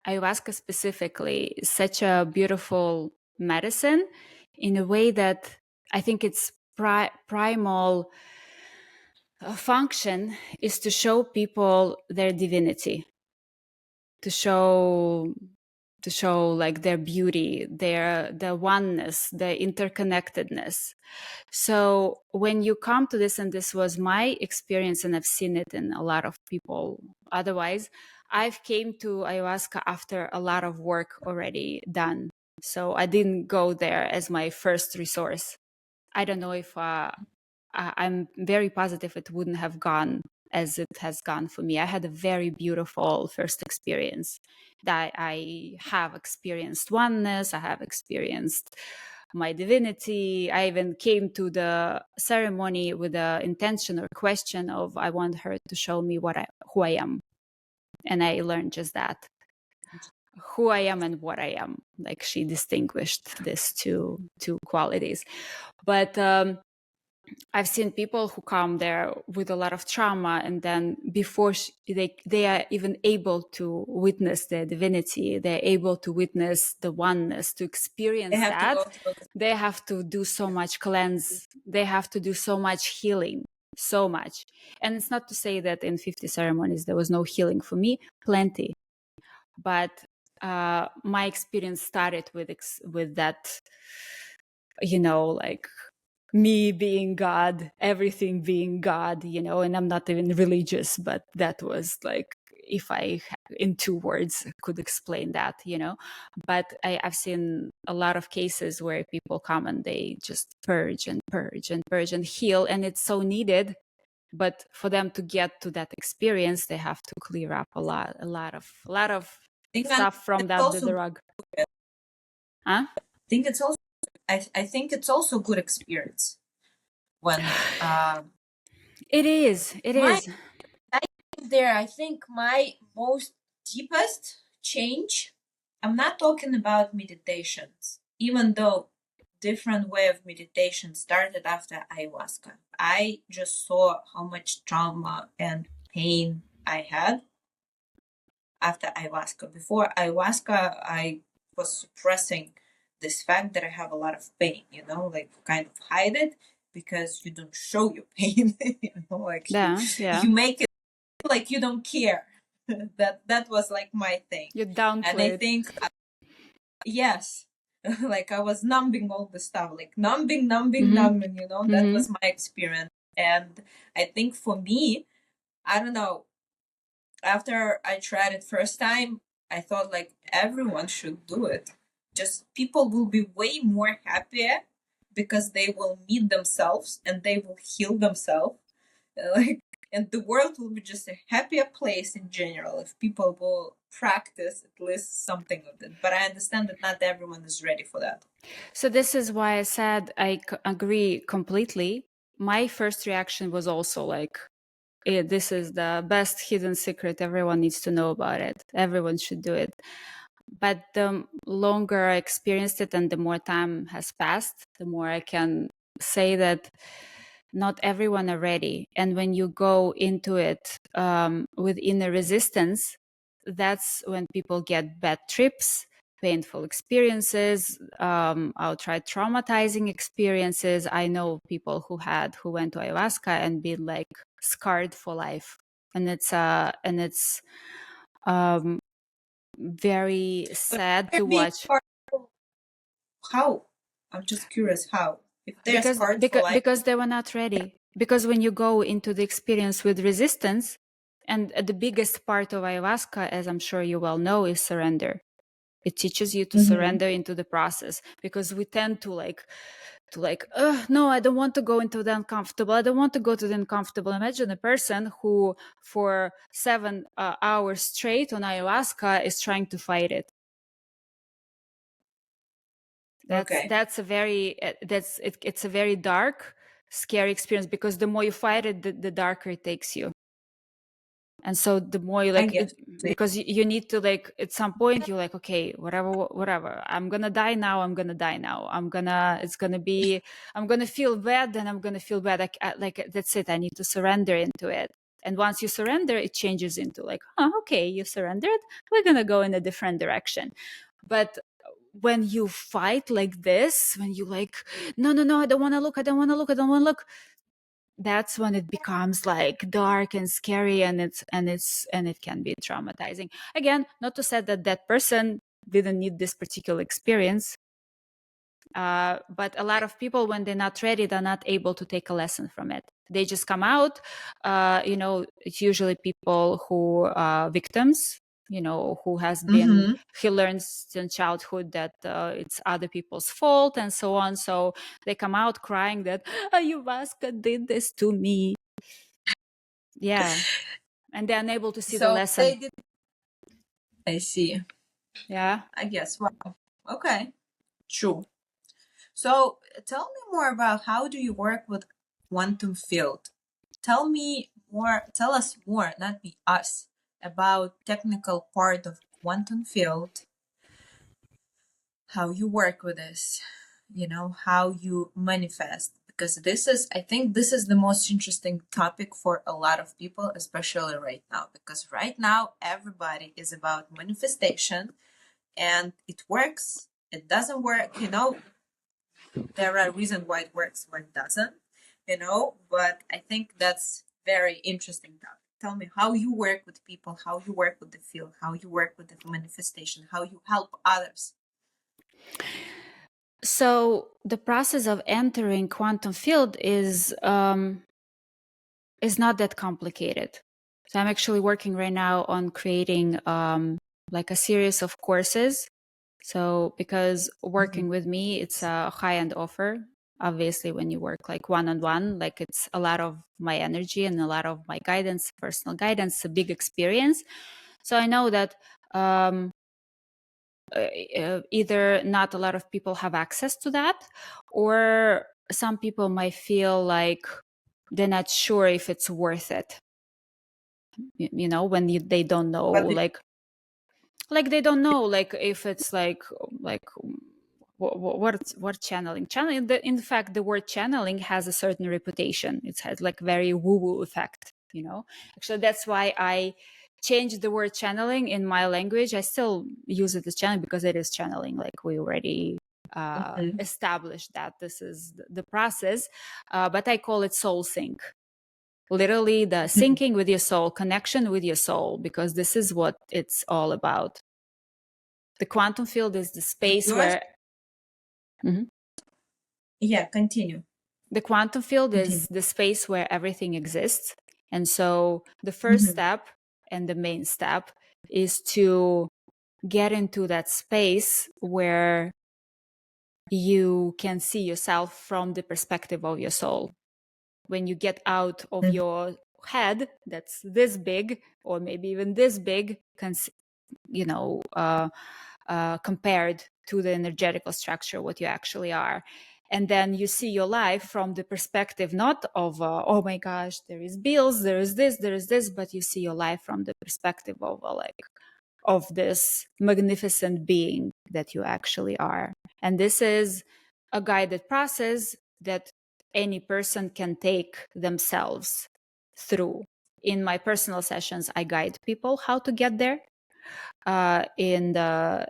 ayahuasca specifically is such a beautiful medicine, in a way that I think its primal function is to show people their divinity, to show like their beauty, their oneness, their interconnectedness. So when you come to this, and this was my experience, and I've seen it in a lot of people otherwise, I've came to ayahuasca after a lot of work already done. So I didn't go there as my first resource. I don't know if I'm very positive it wouldn't have gone as it has gone for me. I had a very beautiful first experience. That I have experienced oneness, I have experienced my divinity. I even came to the ceremony with the intention or question of I want her to show me who I am. And I learned just that. Who I am and what I am. Like she distinguished these two qualities. But I've seen people who come there with a lot of trauma, and then before they are even able to witness their divinity, they're able to witness the oneness, to experience that, they have to do so much cleanse. They have to do so much healing, so much. And it's not to say that in 50 ceremonies there was no healing for me, plenty. But my experience started with that, like me being God, everything being God, and I'm not even religious, but that was like, if I, in 2 words, could explain that, But I've seen a lot of cases where people come and they just purge and purge and purge and heal, and it's so needed. But for them to get to that experience, they have to clear up a lot of stuff from the rug. Huh? I think it's also I think it's also good experience when it is there. I think my most deepest change, I'm not talking about meditations, even though different way of meditation started after ayahuasca. I just saw how much trauma and pain I had after ayahuasca. Before ayahuasca, I was suppressing this fact that I have a lot of pain, like kind of hide it because you don't show your pain, like you make it like you don't care. that was like my thing. You downplay. And I think yes, like I was numbing all the stuff, like numbing, that was my experience. And I think for me, I don't know, after I tried it first time, I thought like everyone should do it. Just people will be way more happier because they will meet themselves and they will heal themselves. Like, and the world will be just a happier place in general if people will practice at least something of it. But I understand that not everyone is ready for that. So this is why I said I agree completely. My first reaction was also like, this is the best hidden secret. Everyone needs to know about it. Everyone should do it. But the longer I experienced it and the more time has passed, the more I can say that not everyone are ready. And when you go into it with inner resistance, that's when people get bad trips, painful experiences, outright traumatizing experiences. I know people who went to ayahuasca and been like scarred for life. And it's very sad to watch. How? I'm just curious how. If they're scarred for life? Because they were not ready. Because when you go into the experience with resistance, and the biggest part of ayahuasca, as I'm sure you well know, is surrender. It teaches you to surrender into the process, because we tend to no, I don't want to go into the uncomfortable. I don't want to go to the uncomfortable. Imagine a person who for 7 hours straight on ayahuasca is trying to fight it. That's a very it's a very dark, scary experience, because the more you fight it, the darker it takes you. And so the more you because you need to at some point you're like, okay, whatever, I'm gonna die now, I'm gonna feel bad, then I'm gonna feel bad, that's it, I need to surrender into it. And once you surrender, it changes into okay, you surrendered, we're gonna go in a different direction. But when you fight like this, when you like, no, I don't want to look, I don't want to look, that's when it becomes like dark and scary, and it can be traumatizing. Again, not to say that that person didn't need this particular experience, but a lot of people, when they're not ready, they're not able to take a lesson from it. They just come out. It's usually people who are victims, who has been, he learns in childhood that it's other people's fault and so on. So they come out crying that Ayahuasca did this to me. Yeah. And they're unable to see the So lesson. they did. I see. Yeah. I guess. Wow. Okay. True. So tell me more about how do you work with quantum field? Tell me more. Tell us more, not me, us, about technical part of quantum field. How you work with this, how you manifest, because I think this is the most interesting topic for a lot of people, especially right now, because right now everybody is about manifestation, and it works, it doesn't work, there are reasons why it works, why it doesn't, but I think that's very interesting topic. Tell me how you work with people, how you work with the field, how you work with the manifestation, how you help others. So the process of entering quantum field is not that complicated. So I'm actually working right now on creating like a series of courses. So because working with me, it's a high-end offer. Obviously, when you work like one-on-one, like it's a lot of my energy and a lot of my guidance, personal guidance, a big experience. So I know that either not a lot of people have access to that, or some people might feel like they're not sure if it's worth it, when they don't know, But like they don't know, like if it's like what channeling in fact, the word channeling has a certain reputation. It has like very woo-woo effect, actually. That's why I changed the word channeling in my language. I still use it as channeling because it is channeling, like we already established that this is the process, but I call it SoulSync, literally the syncing with your soul, connection with your soul, because this is what it's all about. The quantum field is the space where yeah, continue. the quantum field is the space where everything exists. And so the first step and the main step is to get into that space where you can see yourself from the perspective of your soul. When you get out of your head that's this big, or maybe even this big, compared to the energetical structure, what you actually are. And then you see your life from the perspective not of oh my gosh, there is bills, there is this, but you see your life from the perspective of of this magnificent being that you actually are. And this is a guided process that any person can take themselves through. In my personal sessions, I guide people how to get there. In the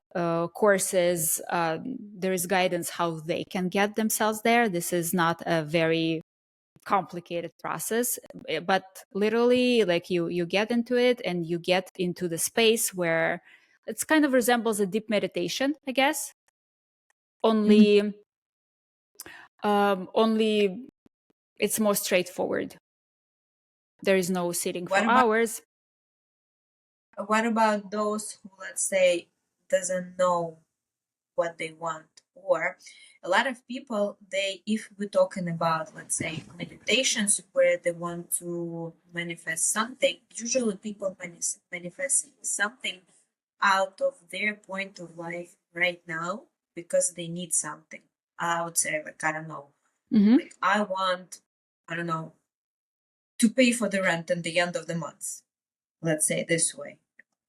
courses, there is guidance how they can get themselves there. This is not a very complicated process, but literally, like you get into it, and you get into the space where it's kind of resembles a deep meditation, I guess. Only it's more straightforward. There is no sitting for hours. What about those who, let's say, doesn't know what they want? Or a lot of people, if we're talking about, let's say, meditations where they want to manifest something, usually people manifest something out of their point of life right now because they need something. I would say, like, I don't know, like I want, I don't know, to pay for the rent at the end of the month. Let's say this way,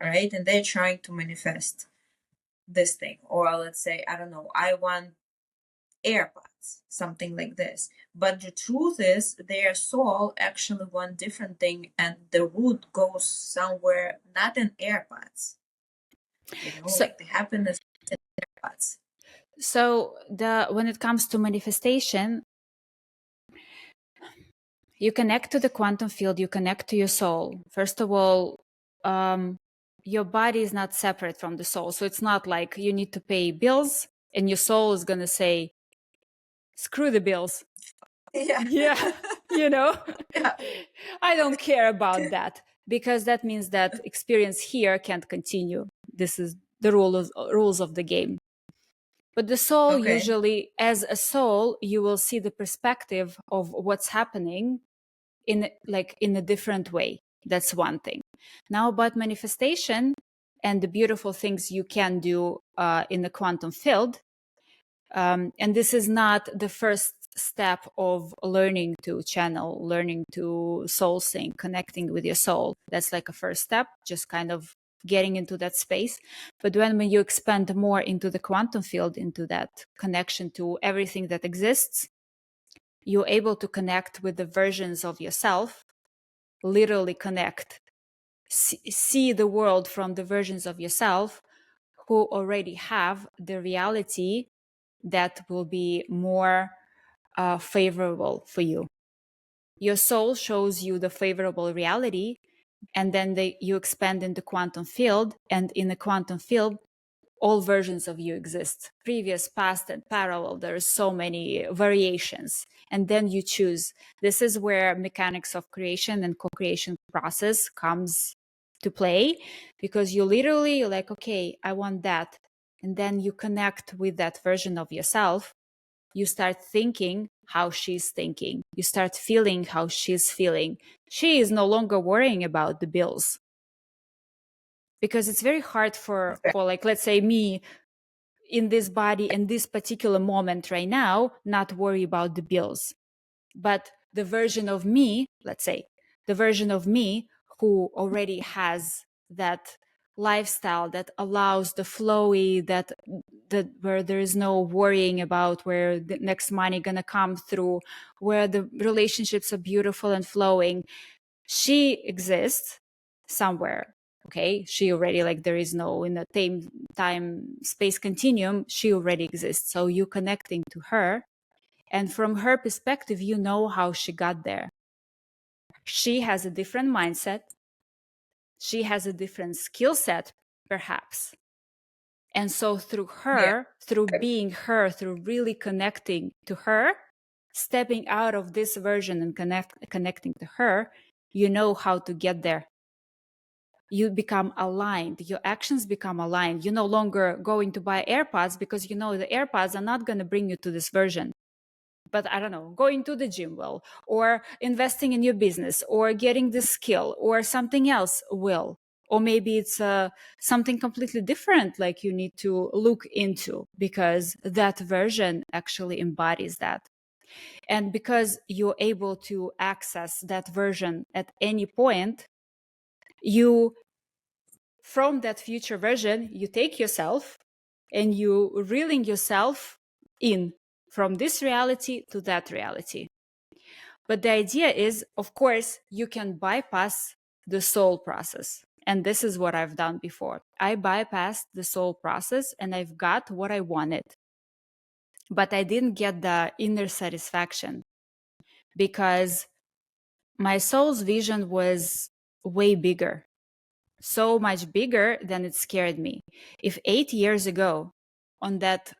right? And they're trying to manifest this thing. Or let's say, I don't know, I want AirPods, something like this. But the truth is, their soul actually want different thing, and the root goes somewhere not in AirPods. So, like the happiness in AirPods. So when it comes to manifestation, you connect to the quantum field, you connect to your soul. First of all, your body is not separate from the soul. So it's not like you need to pay bills and your soul is going to say, screw the bills. Yeah. Yeah, Yeah. I don't care about that, because that means that experience here can't continue. This is the rules of the game. But the soul, Okay. usually, as a soul, you will see the perspective of what's happening in a different way. That's one thing. Now about manifestation and the beautiful things you can do in the quantum field. And this is not the first step of learning to channel, learning to soul sync, connecting with your soul. That's like a first step, just kind of getting into that space. But when you expand more into the quantum field, into that connection to everything that exists, you're able to connect with the versions of yourself, literally connect, see the world from the versions of yourself who already have the reality that will be more favorable for you. Your soul shows you the favorable reality, and then you expand in the quantum field, and in the quantum field, all versions of you exist, previous, past, and parallel. There are so many variations, and then you choose. This is where mechanics of creation and co-creation process comes to play, because you literally like, okay, I want that, and then you connect with that version of yourself. You start thinking how she's thinking. You start feeling how she's feeling. She is no longer worrying about the bills, because it's very hard for like, let's say me in this body in this particular moment right now, not worry about the bills. But the version of me, let's say, the version of me who already has that lifestyle that allows the flowy, that where there is no worrying about where the next money gonna come through, where the relationships are beautiful and flowing, she exists somewhere. Okay, she already, like, there is no in the time space continuum, she already exists. So you connecting to her, and from her perspective, you know how she got there. She has a different mindset. She has a different skill set, perhaps. And so through her, through being her, through really connecting to her, stepping out of this version and connecting to her, you know how to get there. You become aligned. Your actions become aligned. You're no longer going to buy AirPods because you know the AirPods are not going to bring you to this version. But I don't know, going to the gym will, or investing in your business, or getting this skill, or something else will. Or maybe it's something completely different, like you need to look into, because that version actually embodies that. And because you're able to access that version at any point, you, from that future version, you take yourself and you reeling yourself in from this reality to that reality. But the idea is, of course, you can bypass the soul process. And this is what I've done before. I bypassed the soul process and I've got what I wanted. But I didn't get the inner satisfaction, because my soul's vision was way bigger, so much bigger than it scared me. If 8 years ago on that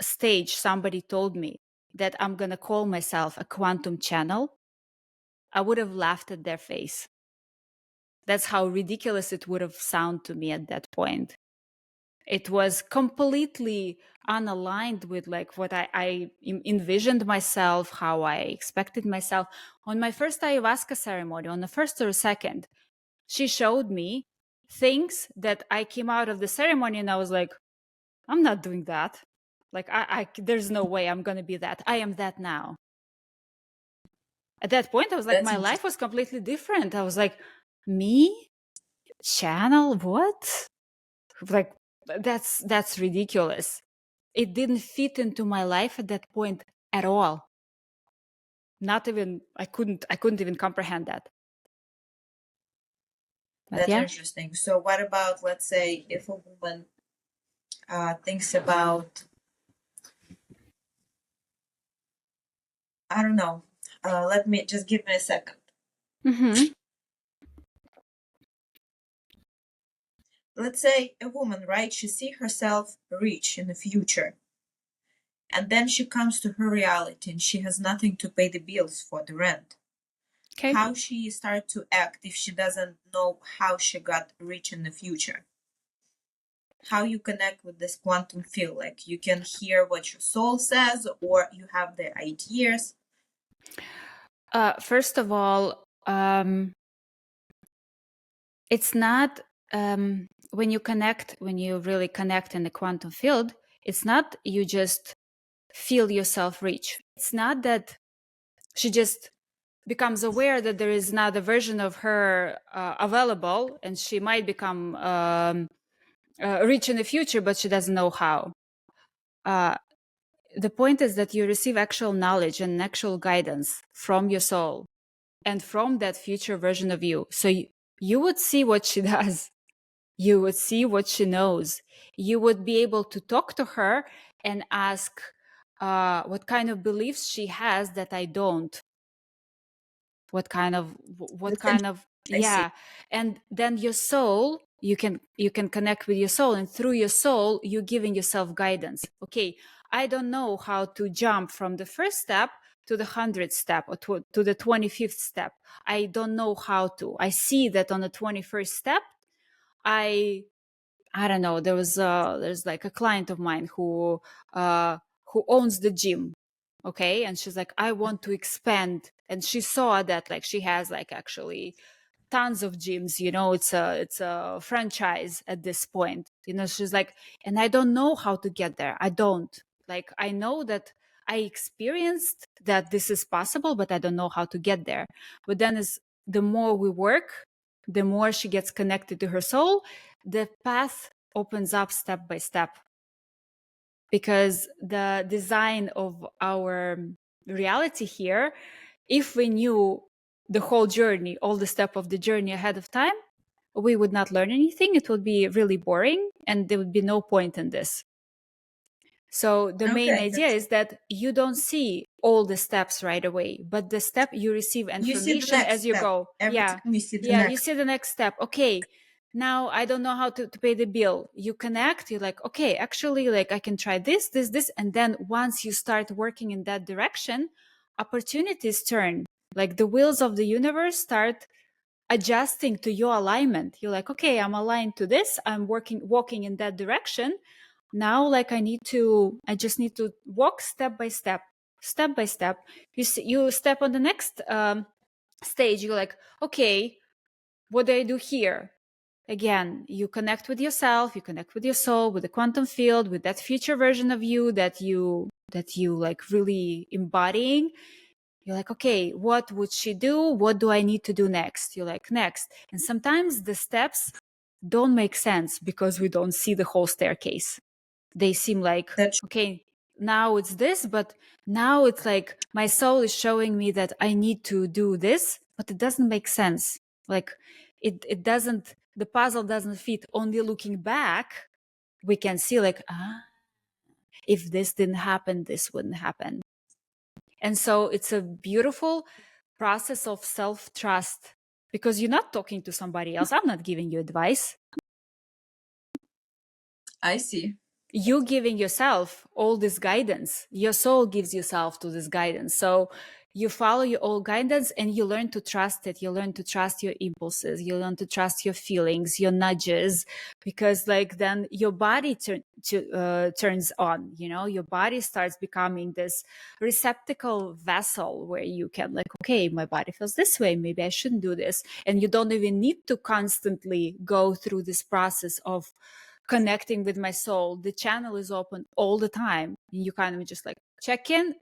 stage somebody told me that I'm going to call myself a quantum channel, I would have laughed at their face. That's how ridiculous it would have sounded to me at that point. It was completely unaligned with like what I envisioned myself, how I expected myself. On my first ayahuasca ceremony, on the first or second, she showed me things that I came out of the ceremony and I was like, I'm not doing that. Like, there's no way I'm going to be that. I am that now. At that point, I was like, That's my life was completely different. I was like, me? Channel? What? Like, that's ridiculous. It didn't fit into my life at that point at all. Not even, I couldn't even comprehend that. But That's yeah. interesting. So what about, let's say, if a woman thinks about I don't know. Let me just give me a second. Mm-hmm. Let's say a woman, right? She see herself rich in the future, and then she comes to her reality, and she has nothing to pay the bills for the rent. Okay. How she start to act if she doesn't know how she got rich in the future? How you connect with this quantum field? Like you can hear what your soul says, or you have the ideas. First of all, it's not when you really connect in the quantum field, it's not you just feel yourself rich. It's not that she just becomes aware that there is another version of her available, and she might become rich in the future, but she doesn't know how. The point is that you receive actual knowledge and actual guidance from your soul and from that future version of you. So you would see what she does. You would see what she knows. You would be able to talk to her and ask what kind of beliefs she has that I don't. What kind of That's interesting. I see. yeah. And then your soul, you can connect with your soul, and through your soul you're giving yourself guidance. Okay, I don't know how to jump from the first step to the 100th step, or to the 25th step. I don't know how to. I see that on the 21st step, I don't know. There's like a client of mine who owns the gym, okay, and she's like, I want to expand, and she saw that like she has like actually tons of gyms. It's a franchise at this point. She's like, and I don't know how to get there. I don't like. I know that I experienced that this is possible, but I don't know how to get there. But then, is the more we work, the more she gets connected to her soul, the path opens up step by step, because the design of our reality here, if we knew the whole journey, all the step of the journey ahead of time, we would not learn anything. It would be really boring, and there would be no point in this. So the main Okay, idea is that you don't see all the steps right away, but the step you receive you see the information next as you step. go. Every Yeah. time you see the Yeah. You next. see the next step. Okay. Now I don't know how to pay the bill. You connect, you're like, okay, actually, like I can try this. And then once you start working in that direction, opportunities turn. Like the wheels of the universe start adjusting to your alignment. You're like, okay, I'm aligned to this. I'm walking in that direction. Now, like I just need to walk step by step, step by step. You step on the next stage. You're like, okay, what do I do here? Again, you connect with yourself, you connect with your soul, with the quantum field, with that future version of you that you like really embodying. You're like, okay, what would she do? What do I need to do next? You're like, next. And sometimes the steps don't make sense because we don't see the whole staircase. They seem like, That's okay, now it's this, but now it's like my soul is showing me that I need to do this, but it doesn't make sense. Like it doesn't, the puzzle doesn't fit. Only looking back, we can see like, if this didn't happen, this wouldn't happen. And so it's a beautiful process of self-trust, because you're not talking to somebody else. I'm not giving you advice. I see. You giving yourself all this guidance. Your soul gives yourself to this guidance. So you follow your own guidance, and you learn to trust it. You learn to trust your impulses. You learn to trust your feelings, your nudges, because like then your body turns on. Your body starts becoming this receptacle vessel where you can like, okay, my body feels this way. Maybe I shouldn't do this. And you don't even need to constantly go through this process of connecting with my soul. The channel is open all the time. You kind of just like check in,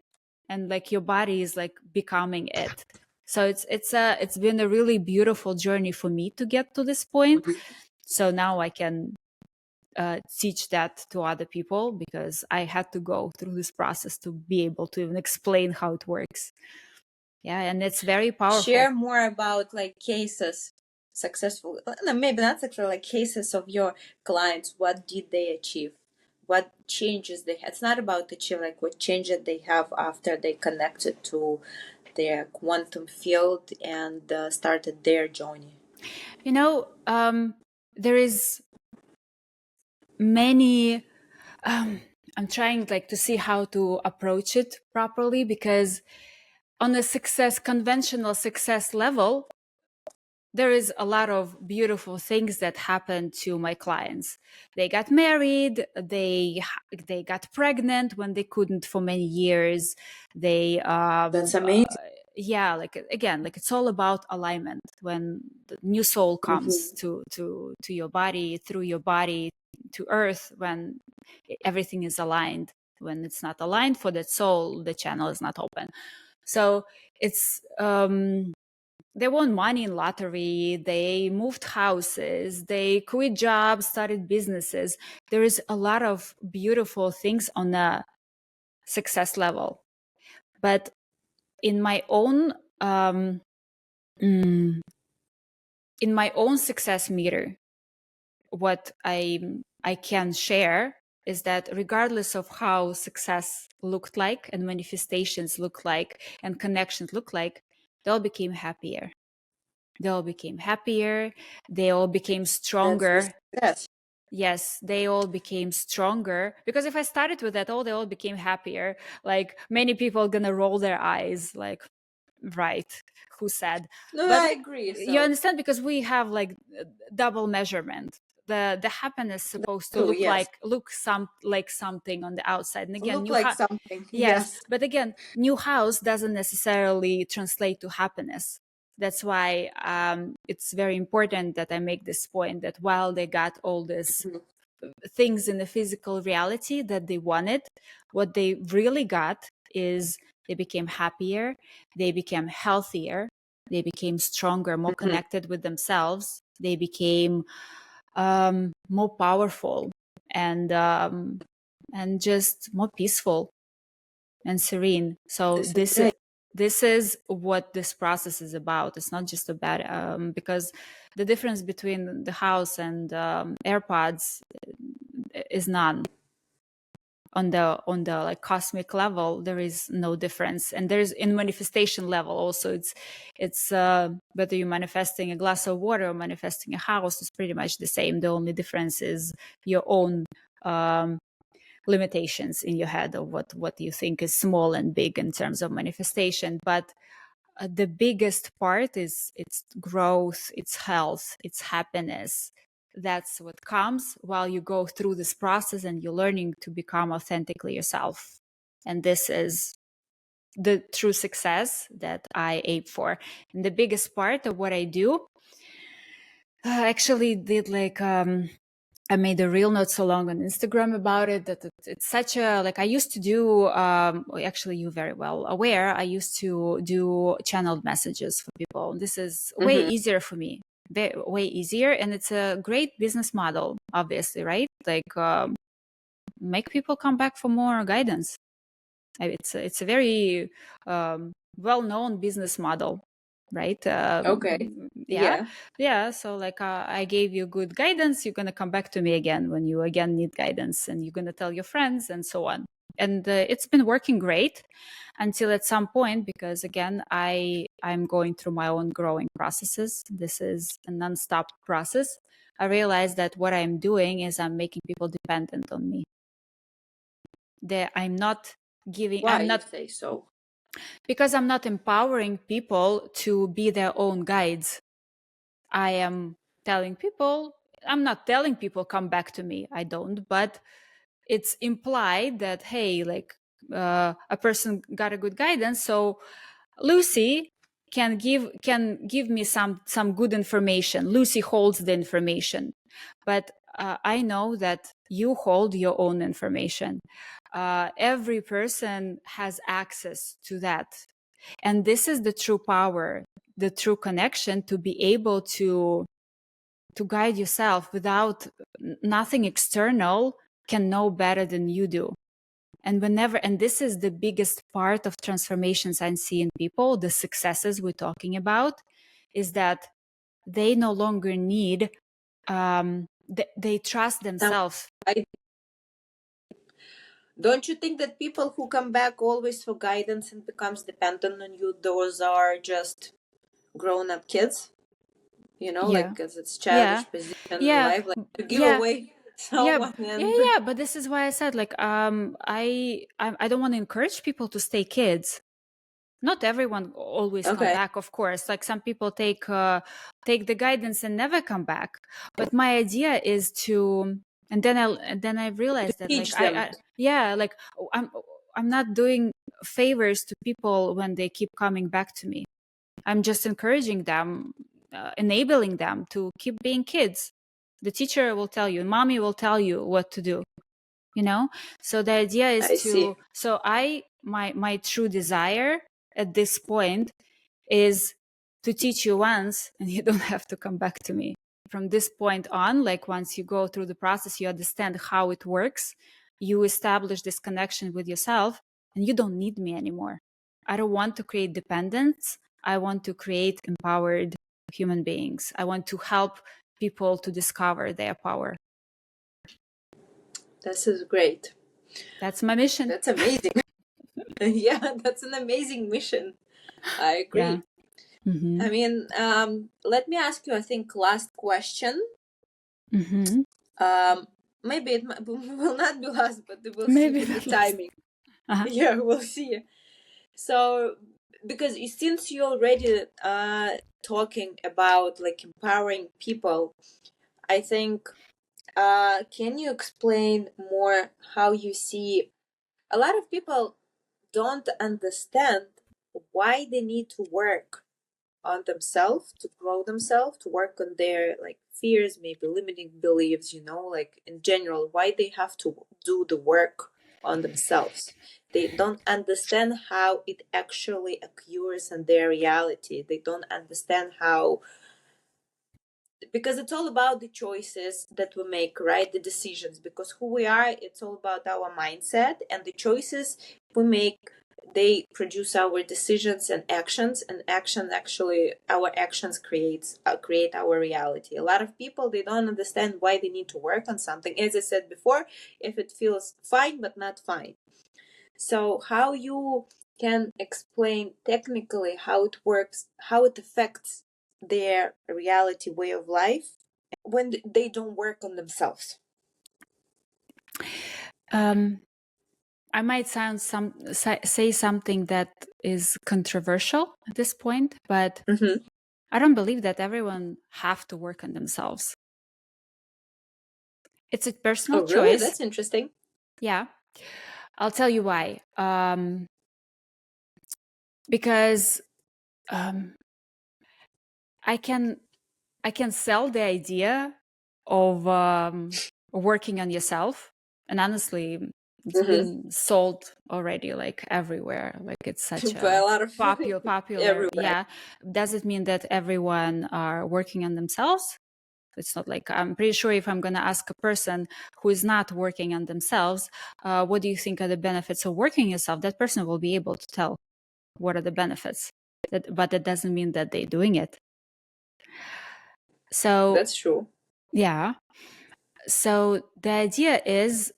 and like your body is like becoming it. So it's been a really beautiful journey for me to get to this point. So now I can teach that to other people, because I had to go through this process to be able to even explain how it works. Yeah, and it's very powerful. Share more about like cases, successful, no, maybe not successful, like cases of your clients. What did they achieve? what changes they had. It's not about the chill, like what changes they have after they connected to their quantum field and started their journey. There is many. I'm trying to see how to approach it properly, because on a conventional success level, there is a lot of beautiful things that happen to my clients. They got married, they got pregnant when they couldn't for many years. That's amazing. Yeah, again, it's all about alignment. When the new soul comes to your body, through your body to earth, when everything is aligned. When it's not aligned for that soul, the channel is not open. So it's they won money in lottery, they moved houses, they quit jobs, started businesses. There is a lot of beautiful things on a success level. But in my own success meter, what I can share is that regardless of how success looked like and manifestations look like and connections look like, they all became happier. They all became happier. They all became stronger. That's Yes, they all became stronger. Because if I started with that, they all became happier. Like, many people are gonna roll their eyes, like, right, who said? no, But I agree. So you understand, because we have like double measurement. The happiness supposed to true, yes. look like something on the outside, and again, Look like something. yes, Yes. but again, new house doesn't necessarily translate to happiness. That's why it's very important that I make this point, that while they got all this things in the physical reality that they wanted, what they really got is they became happier, they became healthier, they became stronger, more connected with themselves, they became more powerful, and just more peaceful and serene. So this is what this process is about. It's not just about because the difference between the house and AirPods is none. On the like cosmic level, there is no difference, and there's in manifestation level also. It's whether you're manifesting a glass of water or manifesting a house, is pretty much the same. The only difference is your own limitations in your head of what you think is small and big in terms of manifestation. But the biggest part is its growth, its health, its happiness. That's what comes while you go through this process and you're learning to become authentically yourself. And this is the true success that I aim for. And the biggest part of what I do, I actually did I made a reel not so long on Instagram about it, that it's such a, I used to do, actually you're very well aware, I used to do channeled messages for people. This is way easier for me, way easier. And it's a great business model, obviously, right? Make people come back for more guidance. It's a very well-known business model, right? Okay. Yeah. So I gave you good guidance, you're going to come back to me again when you again need guidance, and you're going to tell your friends and so on. And it's been working great until at some point, because again, I'm going through my own growing processes. This is a non-stop process. I realized that what I'm doing is I'm making people dependent on me. That I'm not giving. Why I'm not, you say so? because I'm not empowering people to be their own guides. I am telling people, I'm not telling people come back to me. I don't, but it's implied that, hey, a person got a good guidance, so Lucy can give me some good information. Lucy holds the information, but I know that you hold your own information. Every person has access to that, and this is the true power, the true connection, to be able to guide yourself without nothing external can know better than you do. And this is the biggest part of transformations I see in people, the successes we're talking about, is that they no longer need, they trust themselves. Don't you think that people who come back always for guidance and becomes dependent on you, those are just grown-up kids? Yeah. Because it's Yeah. childish position in Yeah. life, like to give Yeah. away Yeah. someone Yeah. and Yeah. But this is why I said, like, I don't want to encourage people to stay kids. Not everyone always come okay, back, of course. Like some people take the guidance and never come back. But my idea is to, and then I realized that, like, teach them. yeah, like I'm not doing favors to people when they keep coming back to me. I'm just encouraging them, enabling them to keep being kids. The teacher will tell you, mommy will tell you what to do, you know? So the idea is I see. my true desire at this point is to teach you once and you don't have to come back to me. From this point on, like once you go through the process, you understand how it works, you establish this connection with yourself, and you don't need me anymore. I don't want to create dependence. I want to create empowered human beings. I want to help people to discover their power. This is great. That's my mission. That's amazing. Yeah, that's an amazing mission. I agree. Yeah. Mm-hmm. I mean, let me ask you, I think, last question. Mm-hmm. Maybe it will not be last, but we'll Maybe see with the not last. timing. Uh-huh. Yeah, we'll see. So, because since you already talking about like empowering people, I think, can you explain more how you see a lot of people don't understand why they need to work on themselves, to grow themselves, to work on their like fears, maybe limiting beliefs, like in general, why they have to do the work on themselves. They don't understand how it actually occurs in their reality. They don't understand how, because it's all about the choices that we make, right? The decisions, because who we are, it's all about our mindset, and the choices we make, they produce our decisions and actions, and our actions create our reality. A lot of people, they don't understand why they need to work on something, as I said before, if it feels fine but not fine. So how you can explain technically how it works, how it affects their reality, way of life, when they don't work on themselves? I might say something that is controversial at this point, but Mm-hmm. I don't believe that everyone have to work on themselves. It's a personal Oh, really? choice. That's interesting. Yeah, I'll tell you why. Because I can sell the idea of working on yourself, and honestly, it's Mm-hmm. been sold already, like everywhere. Like it's such By a a lot of popular. everywhere. Yeah, does it mean that everyone are working on themselves? It's not like, I'm pretty sure if I'm going to ask a person who is not working on themselves, what do you think are the benefits of working yourself? That person will be able to tell what are the benefits. But that doesn't mean that they're doing it. So That's true. yeah. So the idea is,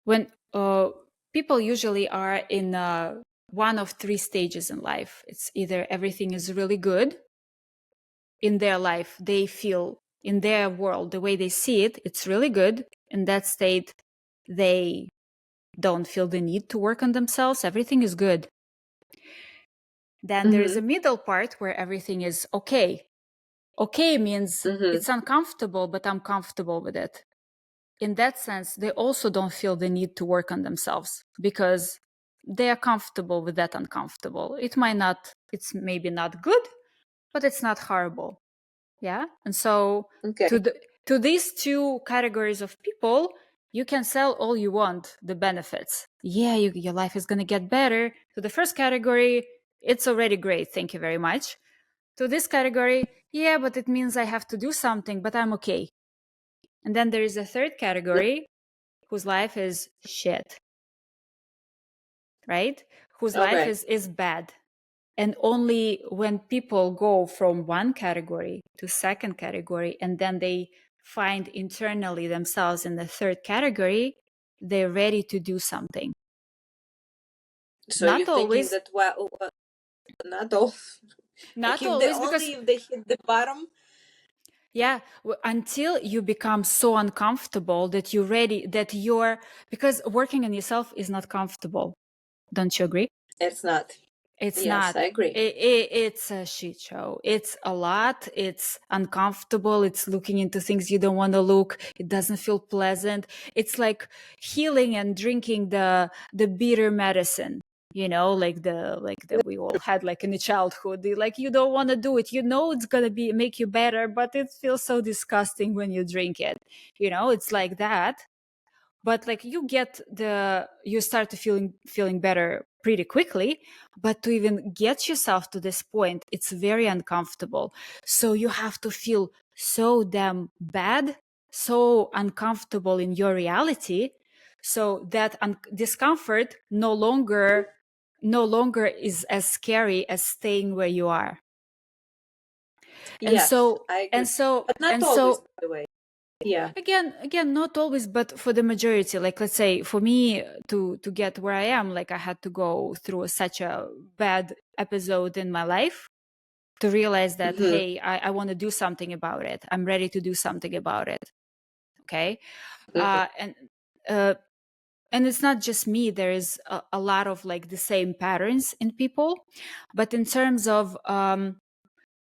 when people usually are in one of three stages in life. It's either everything is really good in their life, they feel in their world, the way they see it, it's really good. In that state, they don't feel the need to work on themselves. Everything is good. Then there is Mm-hmm. a middle part where everything is okay. Okay means Mm-hmm. it's uncomfortable, but I'm comfortable with it. In that sense, they also don't feel the need to work on themselves because they are comfortable with that uncomfortable. It's maybe not good, but it's not horrible. Yeah. And so Okay. to these two categories of people, you can sell all you want the benefits. Yeah, your life is going to get better. To the first category, it's already great. Thank you very much. To this category, yeah, but it means I have to do something, but I'm okay. And then there is a third category whose life is shit, right? Whose life Okay. is bad. And only when people go from one category to second category, and then they find internally themselves in the third category, they're ready to do something. So Not you're thinking always, that, well, not all. Like not if they always, only because if they hit the bottom. yeah, until you become so uncomfortable that you're ready, that you're, because working on yourself is not comfortable. Don't you agree? It's not. It's Yes, not. I agree. It's a shit show. It's a lot. It's uncomfortable. It's looking into things you don't want to look. It doesn't feel pleasant. It's like healing and drinking the bitter medicine. Like the we all had like in the childhood. Like you don't want to do it. It's gonna make you better, but it feels so disgusting when you drink it. It's like that. But like you start to feeling better pretty quickly, but to even get yourself to this point, it's very uncomfortable. So you have to feel so damn bad, so uncomfortable in your reality, so that discomfort no longer is as scary as staying where you are. and Yes, so I agree. and so But not and always, so by the way. Yeah. again, not always, but for the majority. Like, let's say for me to get where I am, like I had to go through such a bad episode in my life to realize that, Mm-hmm. hey, I want to do something about it. I'm ready to do something about it. Okay. Mm-hmm. Uh, and it's not just me. There is a lot of like the same patterns in people. But in terms of why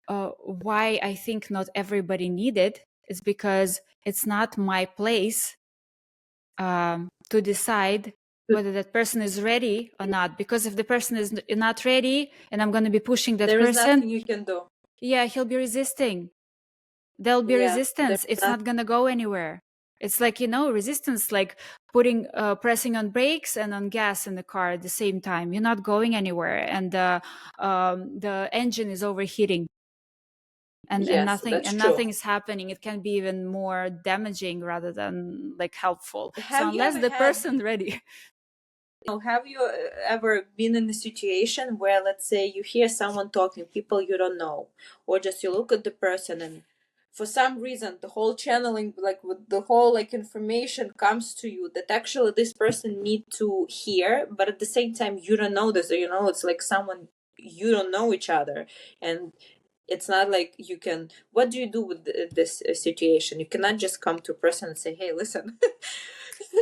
I think not everybody need it, is because it's not my place to decide whether that person is ready or not. Because if the person is not ready and I'm going to be pushing that There is person, nothing you can do. yeah, he'll be resisting. There'll be Yeah, there's resistance. It's not. not going to go anywhere. It's like, resistance, like pressing on brakes and on gas in the car at the same time. You're not going anywhere. And the engine is overheating. And Yes, nothing that's and true. nothing is happening. It can be even more damaging rather than like helpful. So Have you unless ever the had person ready. Have you ever been in a situation where, let's say, you hear someone talking, people you don't know, or just you look at the person and for some reason the whole channeling, like with the whole like information comes to you that actually this person need to hear, but at the same time you don't know this, it's like someone you don't know each other, and it's not like you can. What do you do with this situation? You cannot just come to a person and say, "Hey, listen,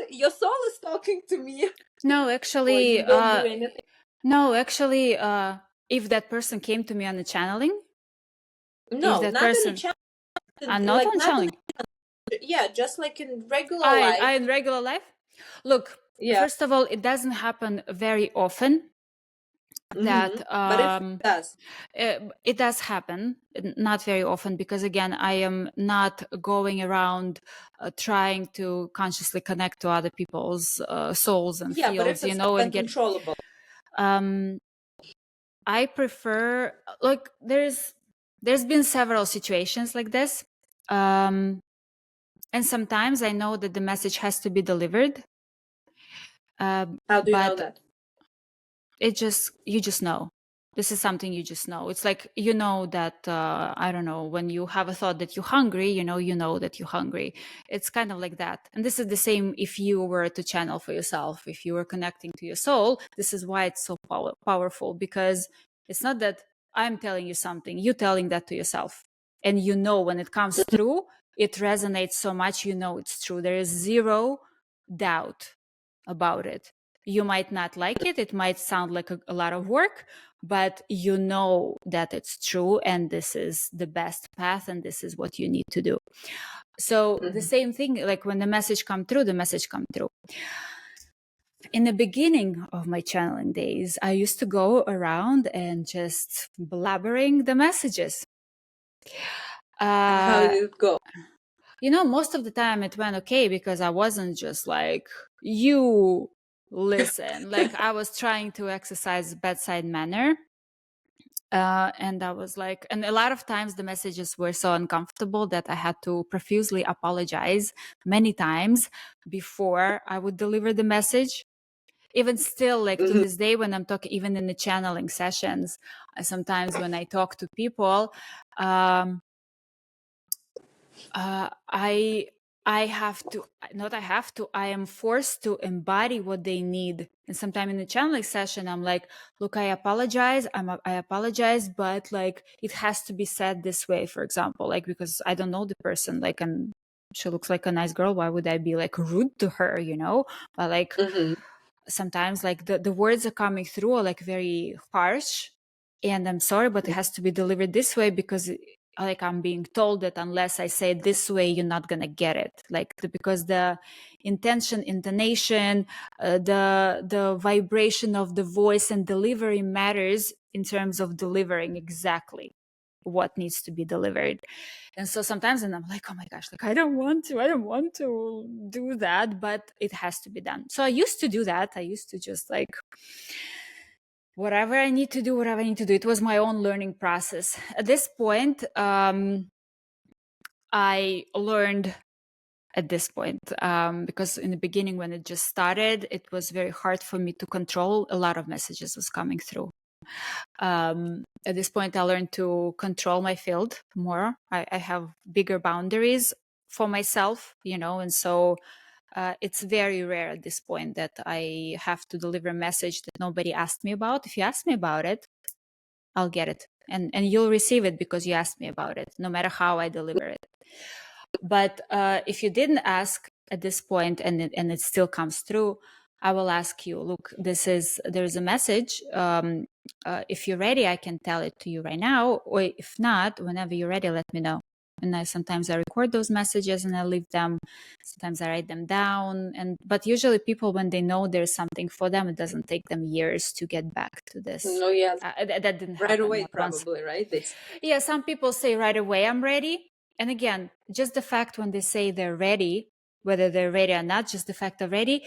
your soul is talking to me." No, Or actually, you don't do anything. no, actually, if that person came to me on the channeling, if No, that not in a person, challenge. not Like on not in channeling, a, yeah, just like in regular I life. in regular life, look, Yeah. first of all, it doesn't happen very often Mm-hmm. that But if it does, it does happen, not very often, because again, I am not going around trying to consciously connect to other people's souls and yeah. But if fields, it's like and get. uncontrollable, Um, I prefer, like, there's been several situations like this, and sometimes I know that the message has to be delivered, how do you know but that? you just know. This is something you just know. It's like, that I don't know, when you have a thought that you're hungry, you know that you're hungry. It's kind of like that. And this is the same if you were to channel for yourself, if you were connecting to your soul. This is why it's so powerful, because it's not that I'm telling you something, you're telling that to yourself. And when it comes through, it resonates so much, it's true. There is zero doubt about it. You might not like it. It might sound like a lot of work, but you know that it's true, and this is the best path, and this is what you need to do. So the same thing, like when the message come through, the message come through. In the beginning of my channeling days, I used to go around and just blabbering the messages. And how did it go? Most of the time it went okay, because I wasn't just like, you listen. Like, I was trying to exercise bedside manner. And I was like, and a lot of times the messages were so uncomfortable that I had to profusely apologize many times before I would deliver the message. Even still, like to Mm-hmm. this day, when I'm talking, even in the channeling sessions, sometimes when I talk to people, I have to, not I have to, I am forced to embody what they need. And sometime in the channeling session, I'm like, look, I apologize. I apologize, but like it has to be said this way, for example, like because I don't know the person, like, and she looks like a nice girl. Why would I be like rude to her, you know? But like sometimes like the words are coming through are like very harsh, and I'm sorry, but it has to be delivered this way because like I'm being told that unless I say it this way, you're not gonna get it. Like because the intention, intonation, the vibration of the voice and delivery matters in terms of delivering exactly what needs to be delivered. And so sometimes, and I'm like, oh my gosh, like I don't want to do that, but it has to be done. So I used to do that. I used to just like whatever I need to do. It was my own learning process. At this point, I learned at this point because in the beginning when it just started, it was very hard for me to control. A lot of messages was coming through. At this point, I learned to control my field more. I have bigger boundaries for myself, you know, and so it's very rare at this point that I have to deliver a message that nobody asked me about. If you ask me about it, I'll get it, and you'll receive it because you asked me about it, no matter how I deliver it. But if you didn't ask at this point and it still comes through, I will ask you, look, there's a message. If you're ready, I can tell it to you right now. Or if not, whenever you're ready, let me know. And sometimes I record those messages and I leave them. Sometimes I write them down. But usually people, when they know there's something for them, it doesn't take them years to get back to this. Oh yeah, that didn't right happen away once. probably, right? Yeah, some people say right away, I'm ready. And again, just the fact when they say they're ready, whether they're ready or not, just the fact of ready,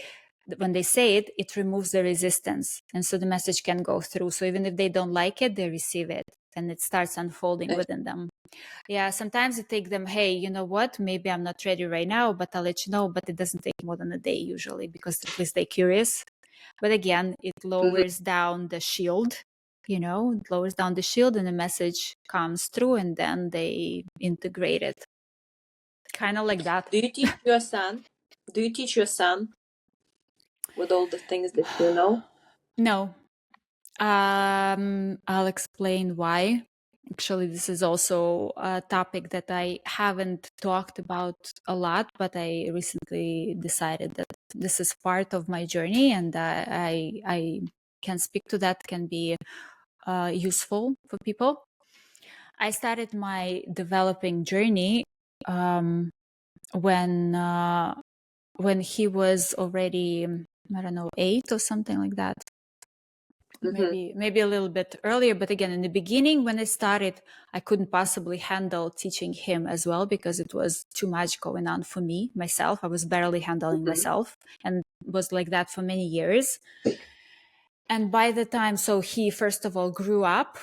when they say it, it removes the resistance. And so the message can go through. So even if they don't like it, they receive it and it starts unfolding within them. Yeah, sometimes it takes them, hey, you know what? Maybe I'm not ready right now, but I'll let you know. But it doesn't take more than a day usually because at least they're curious. But again, it lowers down the shield, you know, it lowers down the shield and the message comes through and then they integrate it. Kind of like that. Do you teach your son? With all the things that you know? No. I'll explain why. Actually, this is also a topic that I haven't talked about a lot, but I recently decided that this is part of my journey and I can speak to that, can be useful for people. I started my developing journey when he was already, I don't know, 8 or something like that. Maybe a little bit earlier, but again, in the beginning when I started, I couldn't possibly handle teaching him as well because it was too much going on for me myself. I was barely handling myself and was like that for many years. And by the time, so he first of all grew up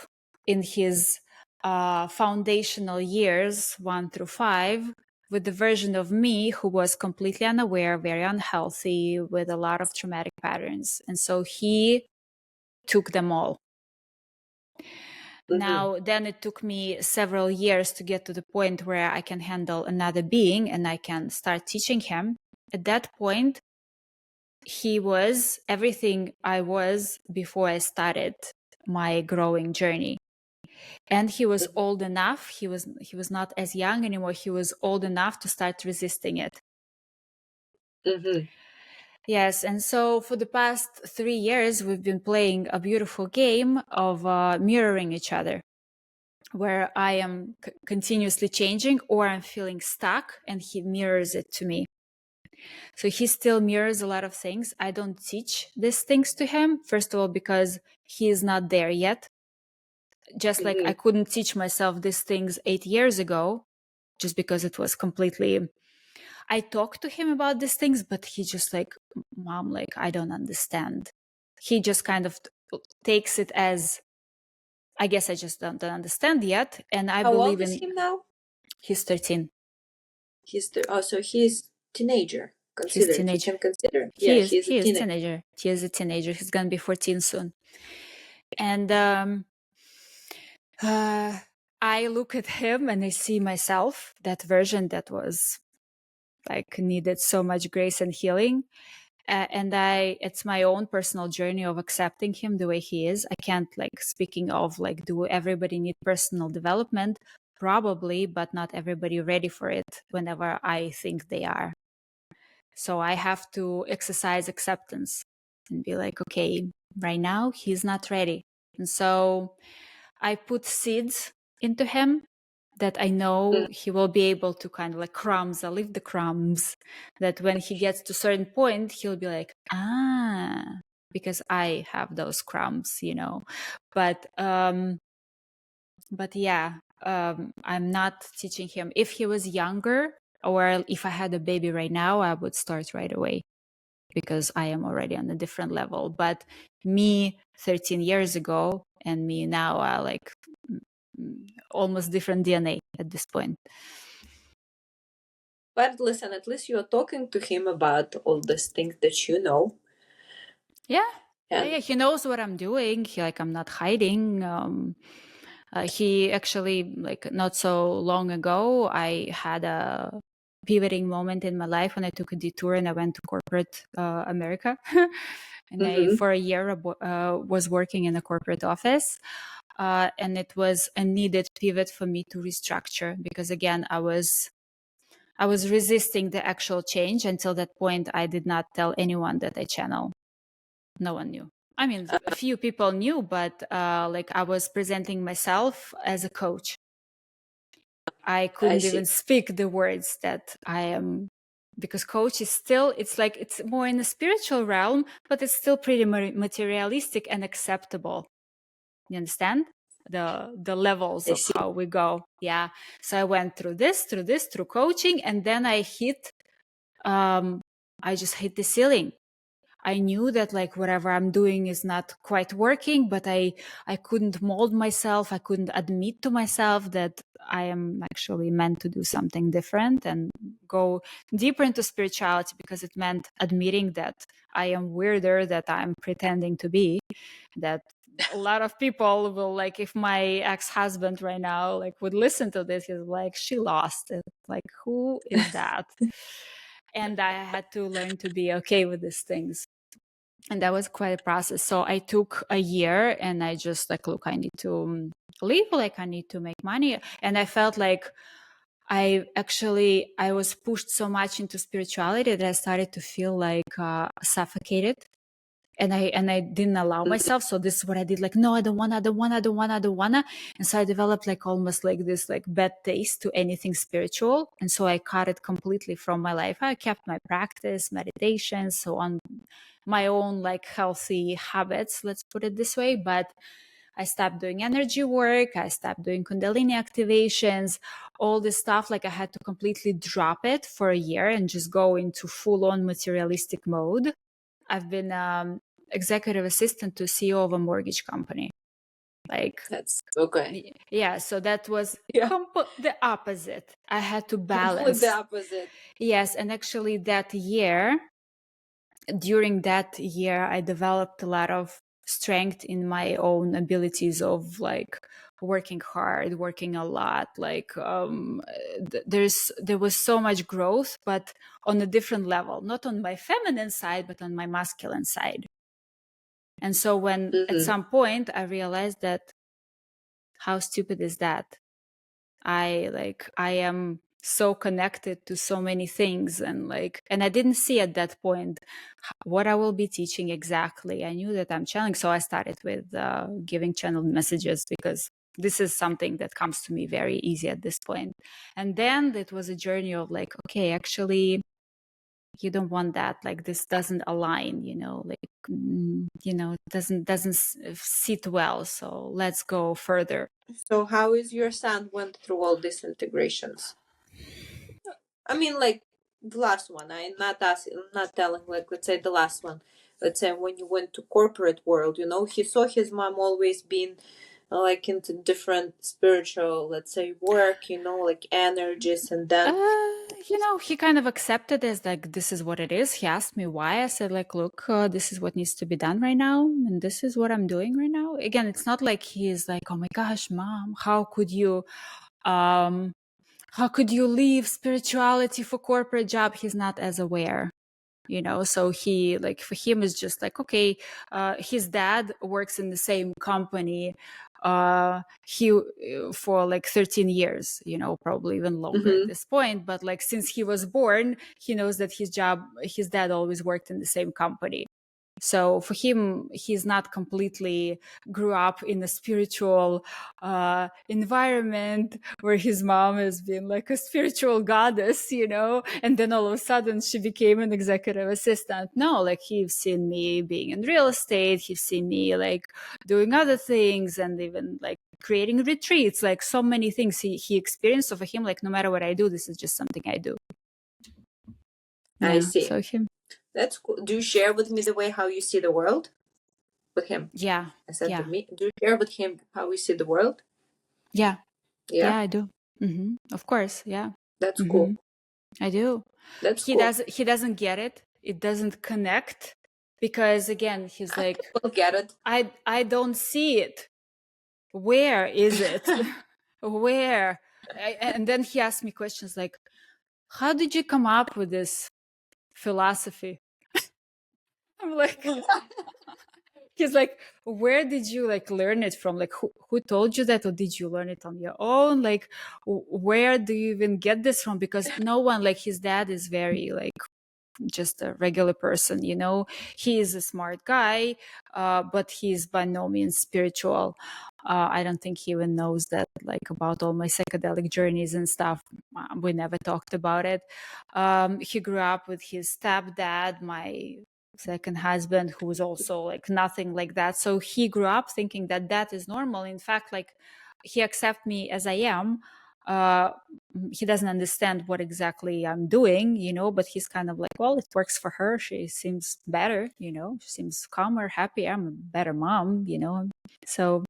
in his foundational years 1 through 5 with the version of me who was completely unaware, very unhealthy, with a lot of traumatic patterns. And so he took them all. Now, then it took me several years to get to the point where I can handle another being and I can start teaching him. At that point, he was everything I was before I started my growing journey. And he was old enough. He was not as young anymore. He was old enough to start resisting it. Yes, and so for the past 3 years, we've been playing a beautiful game of mirroring each other, where I am continuously changing or I'm feeling stuck and he mirrors it to me. So he still mirrors a lot of things. I don't teach these things to him, first of all, because he is not there yet. Just like I couldn't teach myself these things 8 years ago, just because it was completely... I talked to him about these things, but he just like, Mom, like, I don't understand. He just kind of takes it as, I guess I just don't understand yet. And I How believe old is him now? He's 13. So he's teenager. He's teenager. You can consider. He He's a teenager. He is a teenager. He's gonna be 14 soon. And I look at him and I see myself, that version that was like needed so much grace and healing. And it's my own personal journey of accepting him the way he is. I can't, like, speaking of like, do everybody need personal development? Probably, but not everybody ready for it whenever I think they are. So I have to exercise acceptance and be like, okay, right now he's not ready. And so I put seeds into him that I know he will be able to kind of like crumbs. I leave the crumbs that when he gets to a certain point, he'll be like, because I have those crumbs, you know. But yeah, I'm not teaching him. If he was younger, or if I had a baby right now, I would start right away because I am already on a different level. But me 13 years ago and me now are like almost different DNA at this point. But listen, at least you're talking to him about all these things that you know. Yeah. He knows what I'm doing. I'm not hiding. He actually, like, not so long ago, I had a pivoting moment in my life when I took a detour and I went to corporate America. And I, for a year, was working in a corporate office. And it was a needed pivot for me to restructure because, again, I was resisting the actual change. Until that point, I did not tell anyone that I channel. No one knew. I mean, a few people knew, but like, I was presenting myself as a coach. I couldn't even speak the words that I am, because coach is still, it's like, it's more in the spiritual realm, but it's still pretty materialistic and acceptable. You understand? The levels of how we go. Yeah. So I went through coaching, and then I just hit the ceiling. I knew that, like, whatever I'm doing is not quite working, but I couldn't mold myself. I couldn't admit to myself that I am actually meant to do something different and go deeper into spirituality, because it meant admitting that I am weirder than I'm pretending to be. That a lot of people will, like, if my ex-husband right now, like, would listen to this, he's like, she lost it. Like, who is that? And I had to learn to be okay with these things. And that was quite a process. So I took a year and I just, like, look, I need to live, like, I need to make money. And I felt like I was pushed so much into spirituality that I started to feel like suffocated. And I didn't allow myself. So this is what I did. Like, no, I don't wanna. And so I developed, like, almost like this, like, bad taste to anything spiritual. And so I cut it completely from my life. I kept my practice, meditation, so on, my own, like, healthy habits, let's put it this way. But I stopped doing energy work. I stopped doing Kundalini activations, all this stuff. Like, I had to completely drop it for a year and just go into full on materialistic mode. I've been executive assistant to CEO of a mortgage company. Like, that's okay. Yeah, so that was the opposite. I had to balance. The opposite. Yes, and actually during that year, I developed a lot of strength in my own abilities of, like, working hard, working a lot. Like, there was so much growth, but on a different level, not on my feminine side, but on my masculine side. And so when at some point I realized that, how stupid is that? I am so connected to so many things, and I didn't see at that point what I will be teaching exactly. I knew that I'm channeling, so I started with giving channeled messages, because this is something that comes to me very easy at this point. And then it was a journey of, like, okay, actually, you don't want that. Like, this doesn't align, it doesn't sit well. So let's go further. So how is your son went through all these integrations? I mean, like, the last one. I'm not telling, like, let's say the last one. Let's say when you went to corporate world, he saw his mom always being like into different spiritual, let's say, work, like energies, and then He kind of accepted as like, this is what it is. He asked me why. I said like, look, this is what needs to be done right now, and this is what I'm doing right now. Again, it's not like he's like, oh my gosh, mom, um, how could you leave spirituality for corporate job? He's not as aware. So he, like, for him is just like, okay, his dad works in the same company he for like 13 years, probably even longer at this point, but like since he was born, he knows that his dad always worked in the same company. So for him, he's not completely grew up in a spiritual environment where his mom has been like a spiritual goddess, and then all of a sudden she became an executive assistant. No, like he's seen me being in real estate, he's seen me like doing other things, and even like creating retreats, like so many things he experienced. So for him, like no matter what I do, this is just something I do. I see. So him. That's cool. Do you share with me the way how you see the world with him? Yeah. I said yeah. to me, do you share with him how we see the world? Yeah. Yeah, I do. Of course. Yeah. That's cool. I do. That's he cool. He doesn't get it. It doesn't connect because again, he's like, people get it. I don't see it. Where is it? Where? And then he asked me questions like, how did you come up with this philosophy? I'm like, he's like, where did you like learn it from? Like, who told you that, or did you learn it on your own? Like, where do you even get this from? Because no one, like his dad is very like just a regular person, he is a smart guy, but he's by no means spiritual. I don't think he even knows that, like, about all my psychedelic journeys and stuff. We never talked about it. He grew up with his stepdad, my second husband, who was also like nothing like that. So he grew up thinking that is normal. In fact, like he accepts me as I am. He doesn't understand what exactly I'm doing, but he's kind of like, well, it works for her. She seems better, she seems calmer, happier. I'm a better mom, so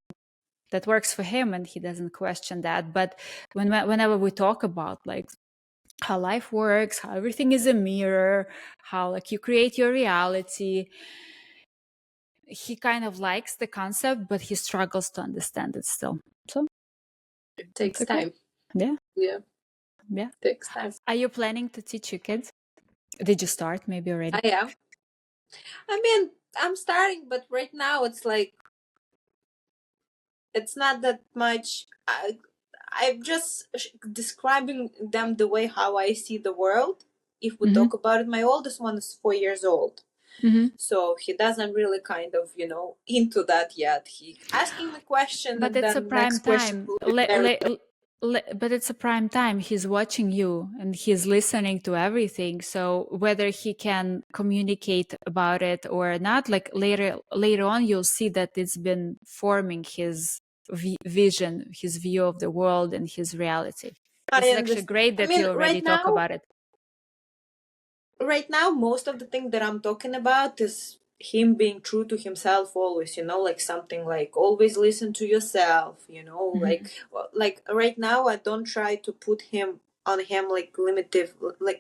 that works for him, and he doesn't question that. But whenever we talk about like how life works, how everything is a mirror, how like you create your reality, he kind of likes the concept, but he struggles to understand it still. So it takes time. Yeah. Takes time. Are you planning to teach your kids? Did you start maybe already? I am. I mean, I'm starting, but right now it's like it's not that much. I'm just describing them the way how I see the world. If we talk about it, my oldest one is 4 years old. So he doesn't really kind of, into that yet. He asking the question, but and it's then a prime time. But it's a prime time. He's watching you and he's listening to everything. So whether he can communicate about it or not, like later on, you'll see that it's been forming his vision, his view of the world and his reality. It's actually great that you already talk about it. Right now, most of the thing that I'm talking about is him being true to himself always, like something like always listen to yourself, like right now I don't try to put him like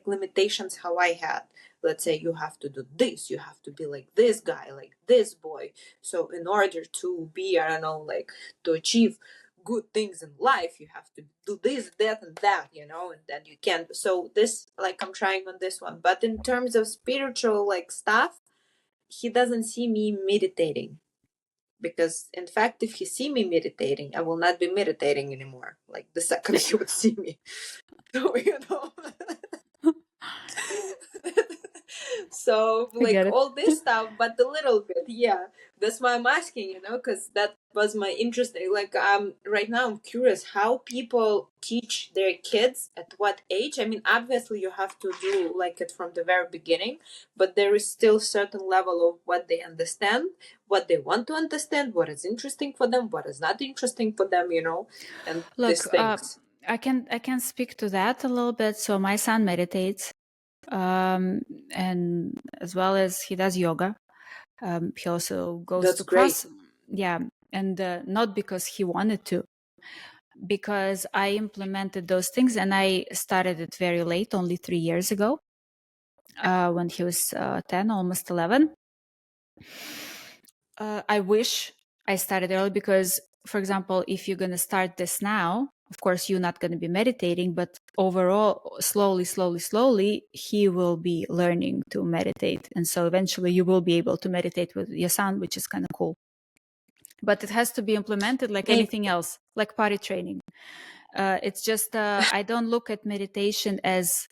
limitations how I had. Let's say you have to do this, you have to be like this guy, like this boy. So in order to be, I don't know, like to achieve good things in life, you have to do this, that, and that, and then you can't. So this, like, I'm trying on this one. But in terms of spiritual like stuff, he doesn't see me meditating, because in fact, if he see me meditating, I will not be meditating anymore, like the second he would see me. So so like all this stuff, but a little bit, yeah. That's why I'm asking, because that was my interest. Like right now I'm curious how people teach their kids at what age. I mean, obviously you have to do like it from the very beginning, but there is still certain level of what they understand, what they want to understand, what is interesting for them, what is not interesting for them, and these things. I can speak to that a little bit. So my son meditates, and as well as he does yoga. He also goes to great. Yeah, and not because he wanted to, because I implemented those things, and I started it very late, only 3 years ago, when he was 10, almost 11. I wish I started early because, for example, if you're going to start this now, of course, you're not going to be meditating, but overall, slowly, he will be learning to meditate. And so eventually you will be able to meditate with your son, which is kind of cool. But it has to be implemented like anything else, like potty training. It's just, I don't look at meditation as,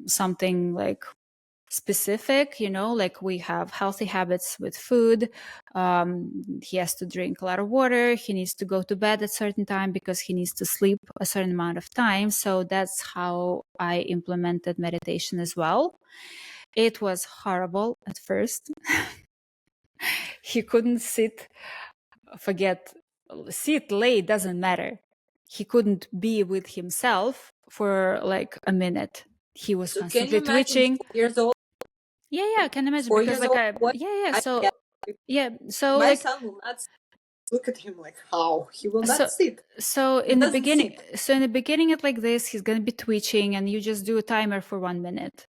something like specific, like we have healthy habits with food. He has to drink a lot of water. He needs to go to bed at a certain time because he needs to sleep a certain amount of time. So that's how I implemented meditation as well. It was horrible at first. He couldn't sit, lay, doesn't matter. He couldn't be with himself for like a minute. He was So can you constantly imagine twitching. 4 years old? Yeah, I can imagine 4 years because old? What? so get. yeah, so My like son will not look at him like how he will not sit. so He in the doesn't beginning sit. so in the beginning it like this, he's gonna be twitching, and you just do a timer for 1 minute.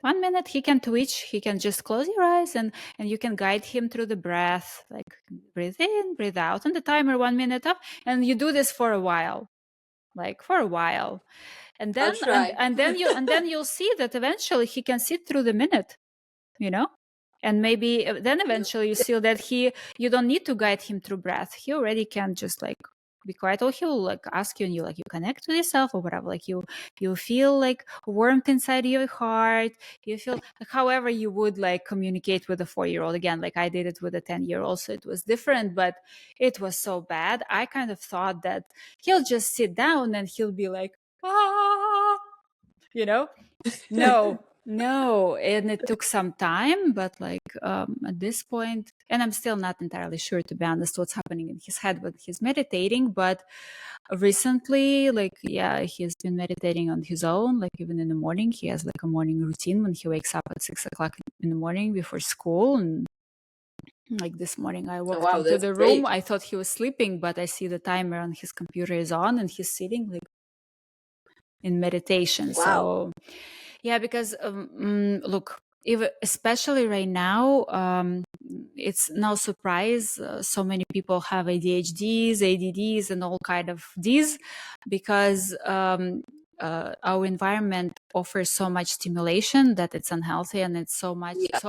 1 minute he can twitch, he can just close your eyes, and you can guide him through the breath, like breathe in, breathe out, and the timer 1 minute up, and you do this for a while, and then I'll try. and then you'll see that eventually he can sit through the minute, and maybe then eventually you see that you don't need to guide him through breath. He already can just like be quiet, or he'll like ask you, and you connect with yourself or whatever, like you feel like warmth inside your heart, you feel like however you would like communicate with a 4-year-old. Again, like I did it with a 10-year-old, so it was different, but it was so bad. I kind of thought that he'll just sit down and he'll be like, ah, no, and it took some time, but like at this point, and I'm still not entirely sure, to be honest, what's happening in his head when he's meditating, but recently, like, yeah, he's been meditating on his own, like even in the morning. He has like a morning routine when he wakes up at 6 o'clock in the morning before school. And like this morning I walked Wow, into that's the room, great. I thought he was sleeping, but I see the timer on his computer is on, and he's sitting like in meditation. Wow. So yeah, because look, especially right now, it's no surprise so many people have ADHDs, ADDs, and all kind of Ds, because our environment offers so much stimulation that it's unhealthy, and it's so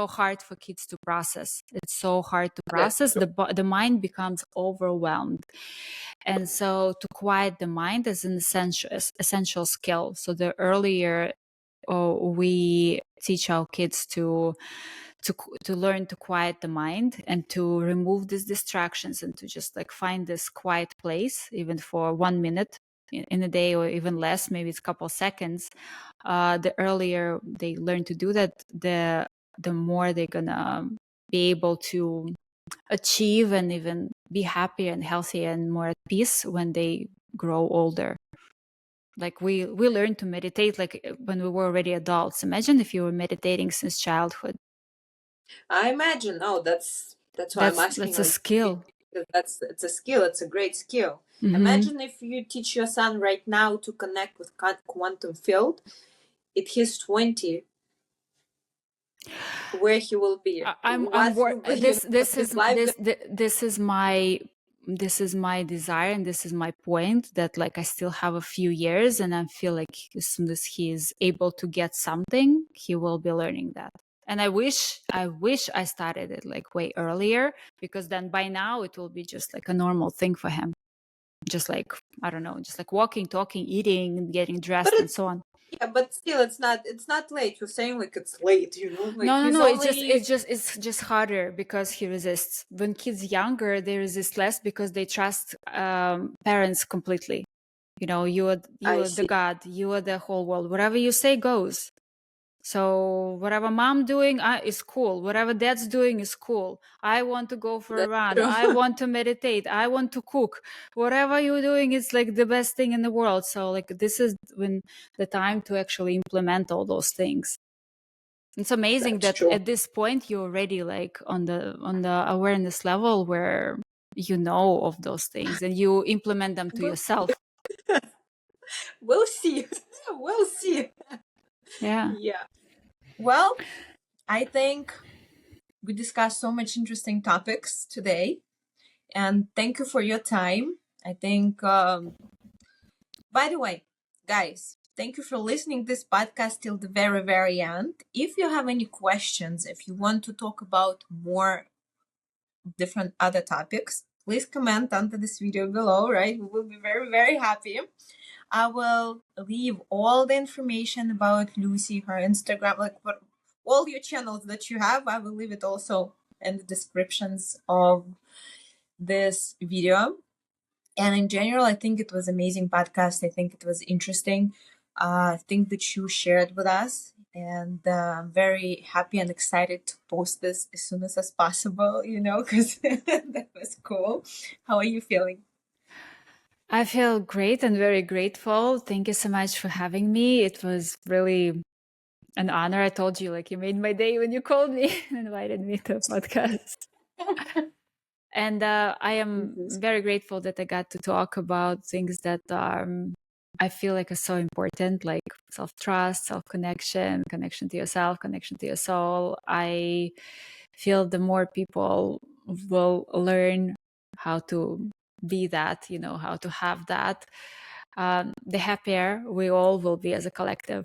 hard for kids to process. It's so hard to process. The mind becomes overwhelmed. And so to quiet the mind is an essential skill. So the earlier we teach our kids to learn to quiet the mind and to remove these distractions, and to just like find this quiet place, even for 1 minute in a day, or even less, maybe it's a couple seconds, the earlier they learn to do that, the more they're gonna be able to achieve and even be happier and healthier and more at peace when they grow older. Like we learned to meditate like when we were already adults. Imagine if you were meditating since childhood. I imagine. Oh, that's why I'm asking. That's a skill. It's a skill. It's a great skill. Mm-hmm. Imagine if you teach your son right now to connect with quantum field. If he's 20, where he will be? This is my desire, and this is my point, that like I still have a few years, and I feel like as soon as he is able to get something, he will be learning that. And I wish I started it like way earlier, because then by now it will be just like a normal thing for him. Just like, I don't know, just like walking, talking, eating, getting dressed, and so on. Yeah, but still, it's not late. You're saying like it's late, Like no. It's just harder because he resists. When kids younger, they resist less because they trust parents completely. You are the God. You are the whole world. Whatever you say goes. So whatever mom doing is cool. Whatever dad's doing is cool. I want to go for a run. I want to meditate. I want to cook. Whatever you're doing is like the best thing in the world. So like this is when the time to actually implement all those things. It's amazing That's that true. at this point you're already like on the awareness level where you know of those things and you implement them to We'll, yourself. we'll see. We'll see. Yeah. Yeah. Well, I think we discussed so much interesting topics today, and thank you for your time. I think, by the way, guys, thank you for listening this podcast till the very, very end. If you have any questions, if you want to talk about more different other topics, please comment under this video below, right? We will be very, very happy. I will leave all the information about Lucy, her Instagram, like what all your channels that you have. I will leave it also in the descriptions of this video. And in general, I think it was amazing podcast. I think it was interesting. I think that you shared with us, and I'm very happy and excited to post this as soon as possible, because that was cool. How are you feeling? I feel great and very grateful. Thank you so much for having me. It was really an honor. I told you, like, you made my day when you called me and invited me to a podcast. And I am very grateful that I got to talk about things that I feel like are so important, like self-trust, self-connection, connection to yourself, connection to your soul. I feel the more people will learn how to be that, how to have that, the happier we all will be as a collective.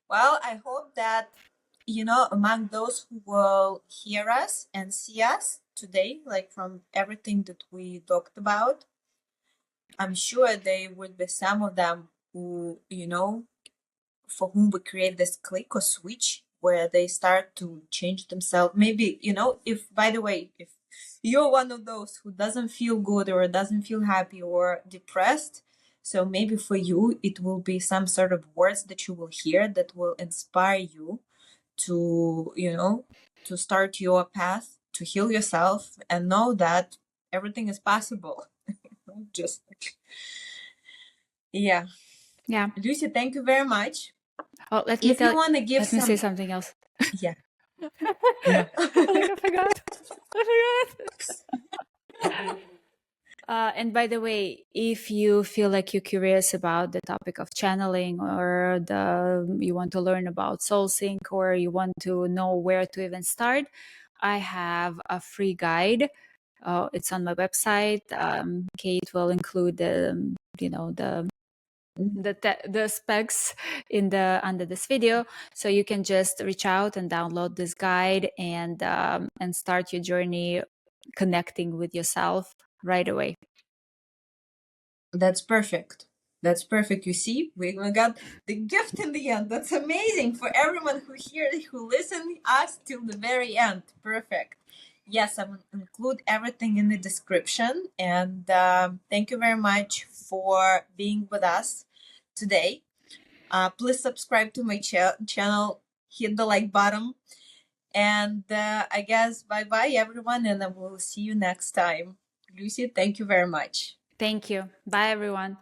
Well, I hope that, among those who will hear us and see us today, like from everything that we talked about, I'm sure there would be some of them who, for whom we create this click or switch where they start to change themselves. Maybe, if, by the way, if you're one of those who doesn't feel good or doesn't feel happy or depressed, so maybe for you, it will be some sort of words that you will hear that will inspire you to, to start your path, to heal yourself and know that everything is possible. Just, yeah. Yeah. Lucy, thank you very much. Oh, let If you want to give me say something else. Yeah. Yeah. I forgot. And by the way, if you feel like you're curious about the topic of channeling, or you want to learn about SoulSync, or you want to know where to even start, I have a free guide. It's on my website. Kate will include the specs under this video, so you can just reach out and download this guide and start your journey connecting with yourself right away. That's perfect. That's perfect. You see, we got the gift in the end. That's amazing for everyone who listened us till the very end. Perfect. Yes, I will include everything in the description. And thank you very much for being with us today. Please subscribe to my channel, hit the like button. And I guess bye-bye, everyone, and I will see you next time. Lucy, thank you very much. Thank you. Bye, everyone.